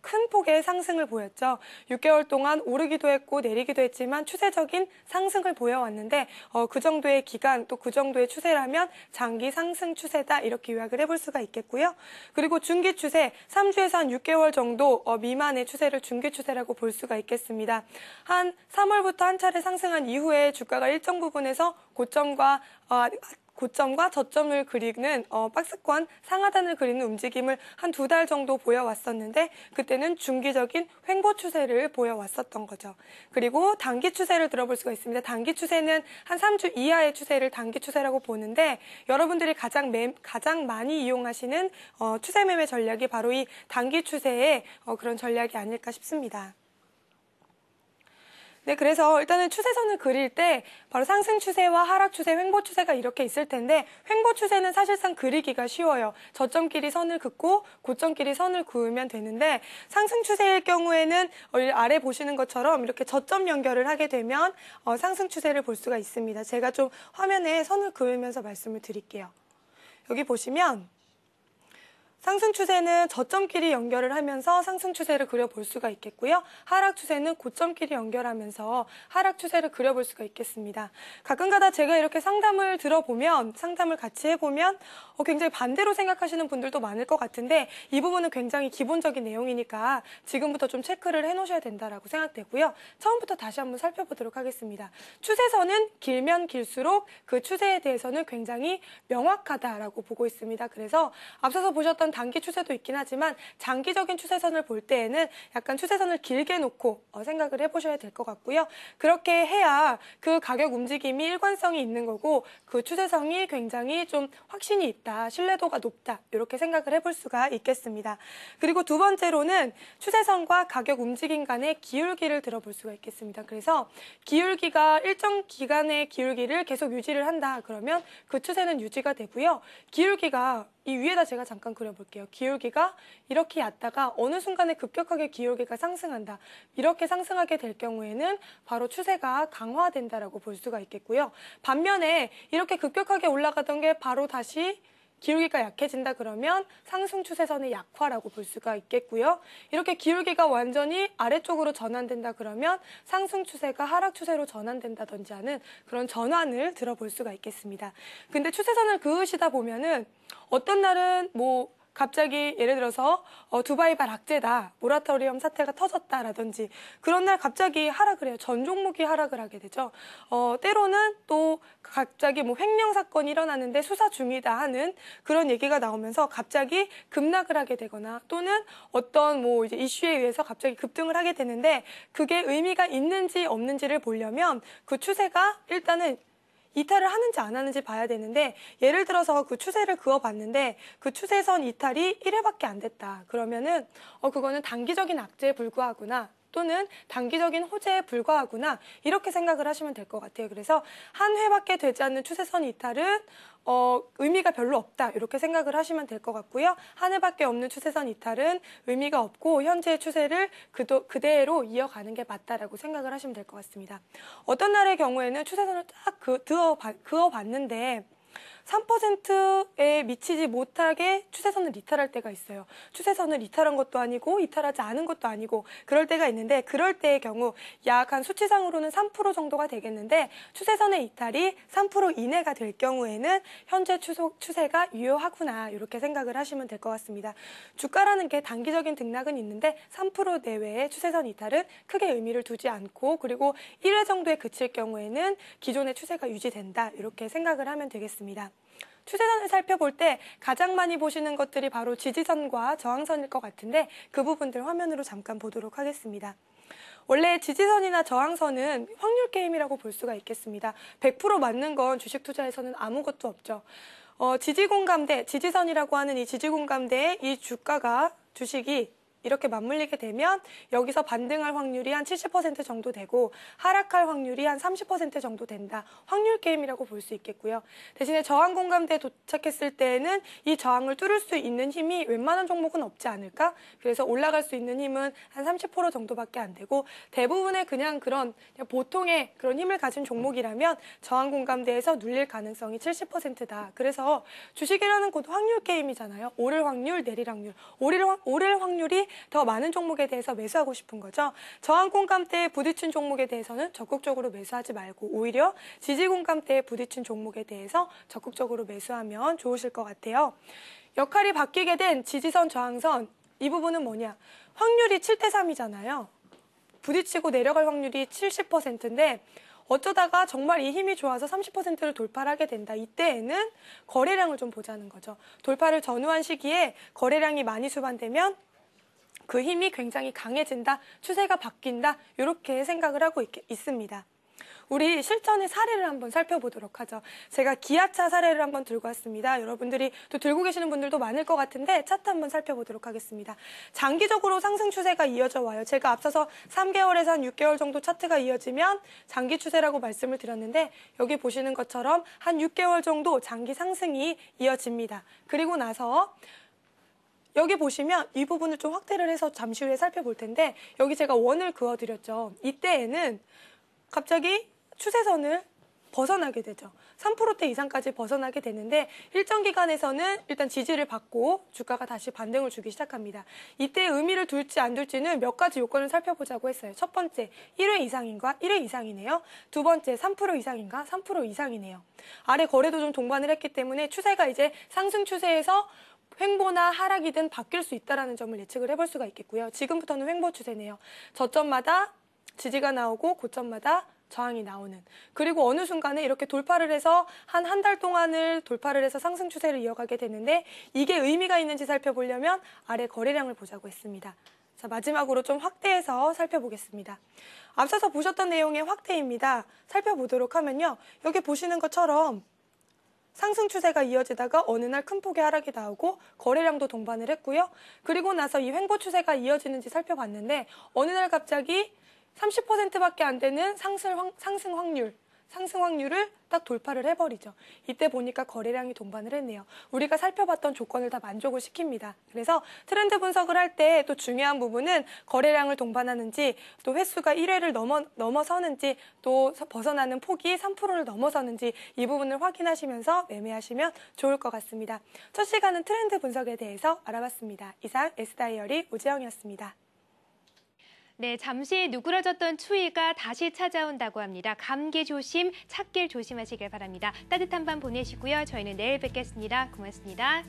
Speaker 11: 큰 폭의 상승을 보였죠. 6개월 동안 오르기도 했고 내리기도 했지만 추세적인 상승을 보여왔는데 그 정도의 기간 또 그 정도의 추세라면 장기 상승 추세다 이렇게 요약을 해볼 수가 있겠고요. 그리고 중기 추세 3주에서 한 6개월 정도 미만의 추세를 중기 추세라고 볼 수가 있겠습니다. 한 3월부터 한 차례 상승한 이후에 주가가 일정 부분에서 고점과 저점을 그리는 박스권 상하단을 그리는 움직임을 한 2달 정도 보여왔었는데 그때는 중기적인 횡보 추세를 보여왔었던 거죠. 그리고 단기 추세를 들어볼 수가 있습니다. 단기 추세는 한 3주 이하의 추세를 단기 추세라고 보는데 여러분들이 가장 많이 이용하시는 추세 매매 전략이 바로 이 단기 추세의 그런 전략이 아닐까 싶습니다. 네, 그래서 일단은 추세선을 그릴 때 바로 상승 추세와 하락 추세, 횡보 추세가 이렇게 있을 텐데 횡보 추세는 사실상 그리기가 쉬워요. 저점끼리 선을 긋고 고점끼리 선을 그으면 되는데 상승 추세일 경우에는 아래 보시는 것처럼 이렇게 저점 연결을 하게 되면 상승 추세를 볼 수가 있습니다. 제가 좀 화면에 선을 그으면서 말씀을 드릴게요. 여기 보시면 상승 추세는 저점끼리 연결을 하면서 상승 추세를 그려볼 수가 있겠고요. 하락 추세는 고점끼리 연결하면서 하락 추세를 그려볼 수가 있겠습니다. 가끔가다 제가 이렇게 상담을 같이 해보면 굉장히 반대로 생각하시는 분들도 많을 것 같은데 이 부분은 굉장히 기본적인 내용이니까 지금부터 좀 체크를 해놓으셔야 된다라고 생각되고요. 처음부터 다시 한번 살펴보도록 하겠습니다. 추세선은 길면 길수록 그 추세에 대해서는 굉장히 명확하다라고 보고 있습니다. 그래서 앞서서 보셨던 단기 추세도 있긴 하지만 장기적인 추세선을 볼 때에는 약간 추세선을 길게 놓고 생각을 해보셔야 될 것 같고요. 그렇게 해야 그 가격 움직임이 일관성이 있는 거고 그 추세선이 굉장히 좀 확신이 있다, 신뢰도가 높다 이렇게 생각을 해볼 수가 있겠습니다. 그리고 두 번째로는 추세선과 가격 움직임 간의 기울기를 들어볼 수가 있겠습니다. 그래서 기울기가 일정 기간의 기울기를 계속 유지를 한다 그러면 그 추세는 유지가 되고요. 기울기가 이 위에다 제가 잠깐 그려볼게요. 기울기가 이렇게 얕다가 어느 순간에 급격하게 기울기가 상승한다. 이렇게 상승하게 될 경우에는 바로 추세가 강화된다라고 볼 수가 있겠고요. 반면에 이렇게 급격하게 올라가던 게 바로 다시 기울기가 약해진다 그러면 상승 추세선의 약화라고 볼 수가 있겠고요. 이렇게 기울기가 완전히 아래쪽으로 전환된다 그러면 상승 추세가 하락 추세로 전환된다든지 하는 그런 전환을 들어볼 수가 있겠습니다. 근데 추세선을 그으시다 보면은 어떤 날은 갑자기 예를 들어서 두바이발 악재다, 모라토리엄 사태가 터졌다라든지 그런 날 갑자기 하락을 해요. 전 종목이 하락을 하게 되죠. 때로는 또 갑자기 횡령 사건이 일어나는데 수사 중이다 하는 그런 얘기가 나오면서 갑자기 급락을 하게 되거나 또는 어떤 이제 이슈에 의해서 갑자기 급등을 하게 되는데 그게 의미가 있는지 없는지를 보려면 그 추세가 일단은 이탈을 하는지 안 하는지 봐야 되는데 예를 들어서 그 추세를 그어봤는데 그 추세선 이탈이 1회밖에 안 됐다. 그러면은 그거는 단기적인 악재에 불과하구나. 또는 단기적인 호재에 불과하구나 이렇게 생각을 하시면 될 것 같아요. 그래서 한 회밖에 되지 않는 추세선 이탈은 의미가 별로 없다 이렇게 생각을 하시면 될 것 같고요. 한 해밖에 없는 추세선 이탈은 의미가 없고 현재의 추세를 그대로 이어가는 게 맞다라고 생각을 하시면 될 것 같습니다. 어떤 날의 경우에는 추세선을 딱 그어봤는데 3%에 미치지 못하게 추세선을 이탈할 때가 있어요. 추세선을 이탈한 것도 아니고 이탈하지 않은 것도 아니고 그럴 때가 있는데 그럴 때의 경우 약 한 수치상으로는 3% 정도가 되겠는데 추세선의 이탈이 3% 이내가 될 경우에는 현재 추세가 유효하구나 이렇게 생각을 하시면 될 것 같습니다. 주가라는 게 단기적인 등락은 있는데 3% 내외의 추세선 이탈은 크게 의미를 두지 않고 그리고 1회 정도에 그칠 경우에는 기존의 추세가 유지된다 이렇게 생각을 하면 되겠습니다. 추세선을 살펴볼 때 가장 많이 보시는 것들이 바로 지지선과 저항선일 것 같은데 그 부분들 화면으로 잠깐 보도록 하겠습니다. 원래 지지선이나 저항선은 확률 게임이라고 볼 수가 있겠습니다. 100% 맞는 건 주식 투자에서는 아무것도 없죠. 지지선이라고 하는 이 지지공감대에 이 주식이 이렇게 맞물리게 되면 여기서 반등할 확률이 한 70% 정도 되고 하락할 확률이 한 30% 정도 된다. 확률 게임이라고 볼 수 있겠고요. 대신에 저항 공감대에 도착했을 때에는 이 저항을 뚫을 수 있는 힘이 웬만한 종목은 없지 않을까? 그래서 올라갈 수 있는 힘은 한 30% 정도밖에 안 되고 대부분의 그냥 보통의 그런 힘을 가진 종목이라면 저항 공감대에서 눌릴 가능성이 70%다. 그래서 주식이라는 것도 확률 게임이잖아요. 오를 확률, 내릴 확률. 오를 확률이 더 많은 종목에 대해서 매수하고 싶은 거죠. 저항 공감대에 부딪힌 종목에 대해서는 적극적으로 매수하지 말고 오히려 지지 공감대에 부딪힌 종목에 대해서 적극적으로 매수하면 좋으실 것 같아요. 역할이 바뀌게 된 지지선, 저항선 이 부분은 뭐냐? 확률이 7대3이잖아요. 부딪히고 내려갈 확률이 70%인데 어쩌다가 정말 이 힘이 좋아서 30%를 돌파를 하게 된다. 이때에는 거래량을 좀 보자는 거죠. 돌파를 전후한 시기에 거래량이 많이 수반되면 그 힘이 굉장히 강해진다, 추세가 바뀐다, 이렇게 생각을 하고 있습니다. 우리 실전의 사례를 한번 살펴보도록 하죠. 제가 기아차 사례를 한번 들고 왔습니다. 여러분들이 또 들고 계시는 분들도 많을 것 같은데 차트 한번 살펴보도록 하겠습니다. 장기적으로 상승 추세가 이어져 와요. 제가 앞서서 3개월에서 한 6개월 정도 차트가 이어지면 장기 추세라고 말씀을 드렸는데 여기 보시는 것처럼 한 6개월 정도 장기 상승이 이어집니다. 그리고 나서 여기 보시면 이 부분을 좀 확대를 해서 잠시 후에 살펴볼 텐데 여기 제가 원을 그어드렸죠. 이때에는 갑자기 추세선을 벗어나게 되죠. 3%대 이상까지 벗어나게 되는데 일정 기간에서는 일단 지지를 받고 주가가 다시 반등을 주기 시작합니다. 이때 의미를 둘지 안 둘지는 몇 가지 요건을 살펴보자고 했어요. 첫 번째, 1회 이상인가? 1회 이상이네요. 두 번째, 3% 이상인가? 3% 이상이네요. 아래 거래도 좀 동반을 했기 때문에 추세가 이제 상승 추세에서 횡보나 하락이든 바뀔 수 있다는 점을 예측을 해볼 수가 있겠고요. 지금부터는 횡보 추세네요. 저점마다 지지가 나오고 고점마다 저항이 나오는. 그리고 어느 순간에 이렇게 돌파를 해서 한 달 동안을 돌파를 해서 상승 추세를 이어가게 되는데 이게 의미가 있는지 살펴보려면 아래 거래량을 보자고 했습니다. 자, 마지막으로 좀 확대해서 살펴보겠습니다. 앞서서 보셨던 내용의 확대입니다. 살펴보도록 하면요. 여기 보시는 것처럼 상승 추세가 이어지다가 어느 날 큰 폭의 하락이 나오고 거래량도 동반을 했고요. 그리고 나서 이 횡보 추세가 이어지는지 살펴봤는데 어느 날 갑자기 30%밖에 안 되는 상승 확률을 딱 돌파를 해버리죠. 이때 보니까 거래량이 동반을 했네요. 우리가 살펴봤던 조건을 다 만족을 시킵니다. 그래서 트렌드 분석을 할 때 또 중요한 부분은 거래량을 동반하는지 또 횟수가 1회를 넘어서는지 또 벗어나는 폭이 3%를 넘어서는지 이 부분을 확인하시면서 매매하시면 좋을 것 같습니다. 첫 시간은 트렌드 분석에 대해서 알아봤습니다. 이상 S다이어리 오지영이었습니다.
Speaker 9: 네, 잠시 누그러졌던 추위가 다시 찾아온다고 합니다. 감기 조심, 찾길 조심하시길 바랍니다. 따뜻한 밤 보내시고요. 저희는 내일 뵙겠습니다. 고맙습니다.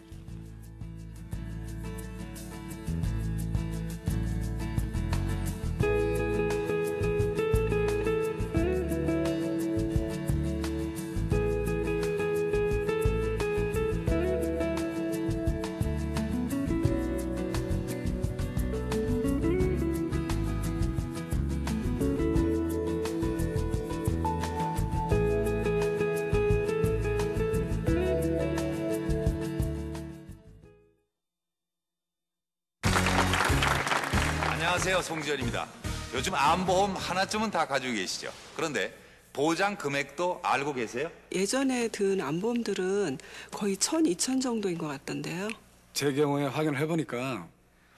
Speaker 4: 안녕하세요, 송지현입니다. 요즘 암보험 하나쯤은 다 가지고 계시죠? 그런데 보장 금액도 알고 계세요?
Speaker 5: 예전에 든 암보험들은 거의 1,000, 2,000 정도인 것 같던데요.
Speaker 6: 제 경우에 확인을 해보니까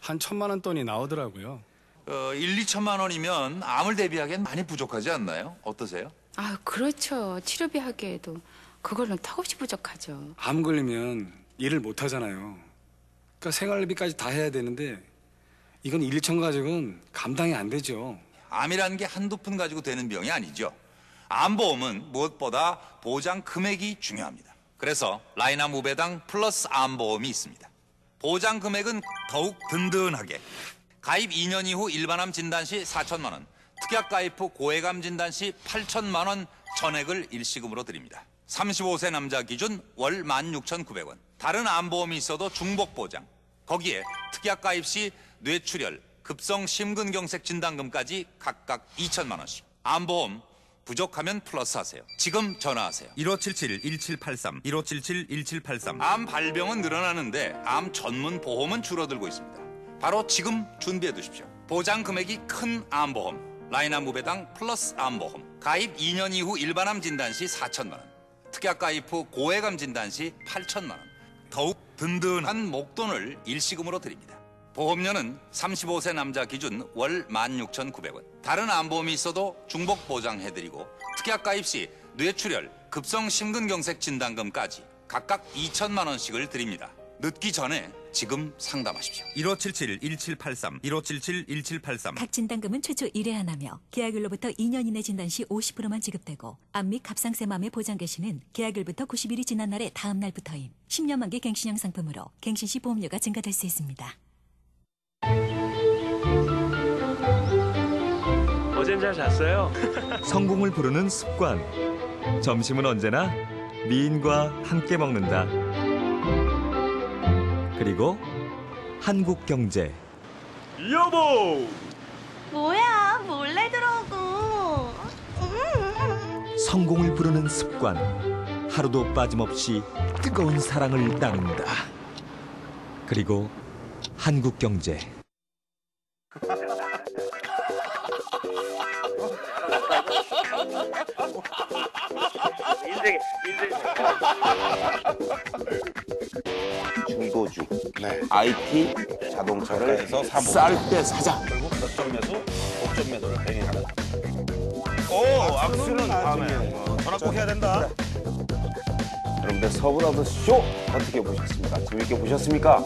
Speaker 6: 한 1,000만 원 돈이 나오더라고요.
Speaker 4: 1, 2천만 원이면 암을 대비하기엔 많이 부족하지 않나요? 어떠세요?
Speaker 7: 아, 그렇죠. 치료비 하기에도 그걸로는 턱없이 부족하죠.
Speaker 6: 암 걸리면 일을 못 하잖아요. 그러니까 생활비까지 다 해야 되는데 이건 1, 2천 가지고는 감당이 안 되죠.
Speaker 4: 암이라는 게 한두 푼 가지고 되는 병이 아니죠. 암보험은 무엇보다 보장 금액이 중요합니다. 그래서 라인암 우배당 플러스 암보험이 있습니다. 보장 금액은 더욱 든든하게 가입 2년 이후 일반암 진단 시 4천만 원, 특약 가입 후 고해감 진단 시 8천만 원 전액을 일시금으로 드립니다. 35세 남자 기준 월 16,900원. 다른 암보험이 있어도 중복 보장. 거기에 특약 가입 시 뇌출혈, 급성 심근경색 진단금까지 각각 2천만 원씩. 암보험 부족하면 플러스하세요. 지금 전화하세요.
Speaker 1: 1577-1783, 1577-1783.
Speaker 4: 암 발병은 늘어나는데 암 전문 보험은 줄어들고 있습니다. 바로 지금 준비해 두십시오. 보장 금액이 큰 암보험, 라인암 무배당 플러스 암보험. 가입 2년 이후 일반암 진단 시 4천만 원, 특약 가입 후 고액암 진단 시 8천만 원. 더욱 든든한 목돈을 일시금으로 드립니다. 보험료는 35세 남자 기준 월 16,900원. 다른 암보험이 있어도 중복 보장해드리고 특약 가입 시 뇌출혈, 급성 심근경색 진단금까지 각각 2천만 원씩을 드립니다. 늦기 전에 지금 상담하십시오.
Speaker 1: 1577-1783, 1577-1783.
Speaker 8: 각 진단금은 최초 1회 하나며 계약일로부터 2년 이내 진단 시 50%만 지급되고 암 및 갑상샘암의 보장 개시는 계약일부터 90일이 지난 날의 다음 날부터임. 10년 만기 갱신형 상품으로 갱신 시 보험료가 증가될 수 있습니다.
Speaker 12: 어젠 잘 잤어요?
Speaker 13: 성공을 부르는 습관. 점심은 언제나 미인과 함께 먹는다. 그리고 한국경제.
Speaker 12: 여보!
Speaker 3: 뭐야, 몰래 들어오고.
Speaker 13: 성공을 부르는 습관. 하루도 빠짐없이 뜨거운 사랑을 나눈다. 그리고 한국경제.
Speaker 14: 중도주, IT, 자동차를 쌀 때 사자.
Speaker 15: 결국 저점 매수, 고점 매도를 병행하는.
Speaker 14: 오,
Speaker 15: 악수는 다음에 전화 꼭 해야 된다.
Speaker 14: 여러분들 서브라더 쇼 어떻게 보셨습니까? 재밌게 보셨습니까?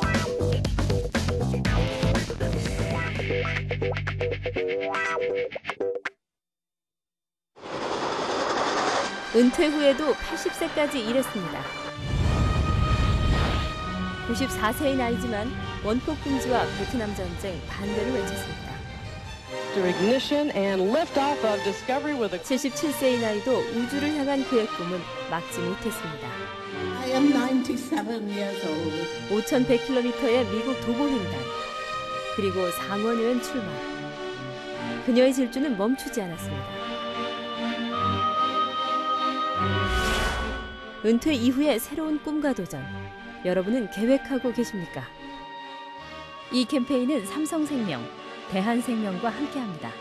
Speaker 16: 은퇴 후에도 80세까지 일했습니다. 94세의 나이지만 원폭 금지와 베트남 전쟁 반대를 외쳤습니다. 77세의 나이도 우주를 향한 그의 꿈은 막지 못했습니다. 5,100km의 미국 도보횡단, 그리고 상원의원 출마. 그녀의 질주는 멈추지 않았습니다. 은퇴 이후의 새로운 꿈과 도전, 여러분은 계획하고 계십니까? 이 캠페인은 삼성생명, 대한생명과 함께합니다.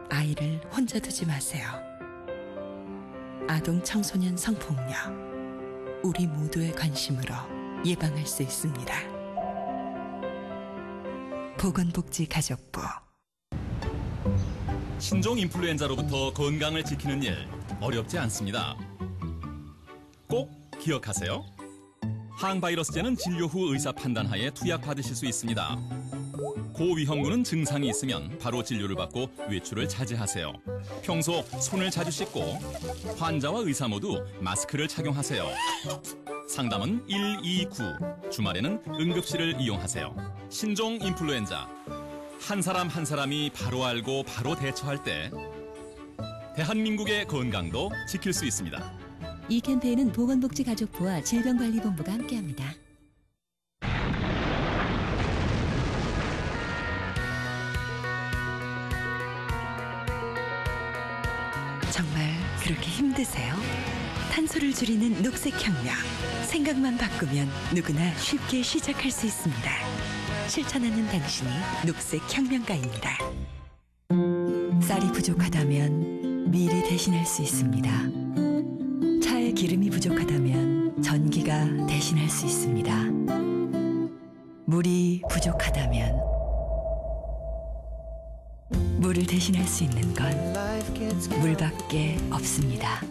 Speaker 17: 아이를 혼자 두지 마세요. 아동 청소년 성폭력, 우리 모두의 관심으로 예방할 수 있습니다. 보건복지가족부.
Speaker 18: 신종 인플루엔자로부터 건강을 지키는 일 어렵지 않습니다. 꼭 기억하세요. 항바이러스제는 진료 후 의사 판단하에 투약 받으실 수 있습니다. 고위험군은 증상이 있으면 바로 진료를 받고 외출을 자제하세요. 평소 손을 자주 씻고 환자와 의사 모두 마스크를 착용하세요. 상담은 129, 주말에는 응급실을 이용하세요. 신종 인플루엔자, 한 사람 한 사람이 바로 알고 바로 대처할 때 대한민국의 건강도 지킬 수 있습니다.
Speaker 8: 이 캠페인은 보건복지가족부와 질병관리본부가 함께합니다.
Speaker 17: 정말 그렇게 힘드세요? 탄소를 줄이는 녹색혁명. 생각만 바꾸면 누구나 쉽게 시작할 수 있습니다. 실천하는 당신이 녹색혁명가입니다. 쌀이 부족하다면 밀이 대신할 수 있습니다. 차에 기름이 부족하다면 전기가 대신할 수 있습니다. 물이 부족하다면 물을 대신할 수 있는 건 물밖에 없습니다.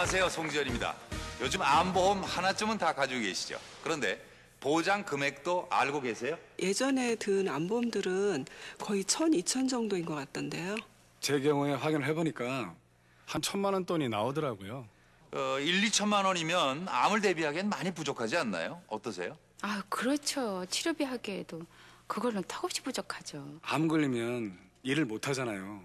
Speaker 4: 안녕하세요, 송지현입니다. 요즘 암보험 하나쯤은 다 가지고 계시죠? 그런데 보장 금액도 알고 계세요?
Speaker 5: 예전에 든 암보험들은 거의 1,000, 2천 정도인 것 같던데요.
Speaker 6: 제 경우에 확인을 해보니까 한 1,000만 원 돈이 나오더라고요.
Speaker 4: 1, 2천만 원이면 암을 대비하기엔 많이 부족하지 않나요? 어떠세요?
Speaker 7: 아, 그렇죠. 치료비 하기에도 그걸로는 턱없이 부족하죠.
Speaker 6: 암 걸리면 일을 못 하잖아요.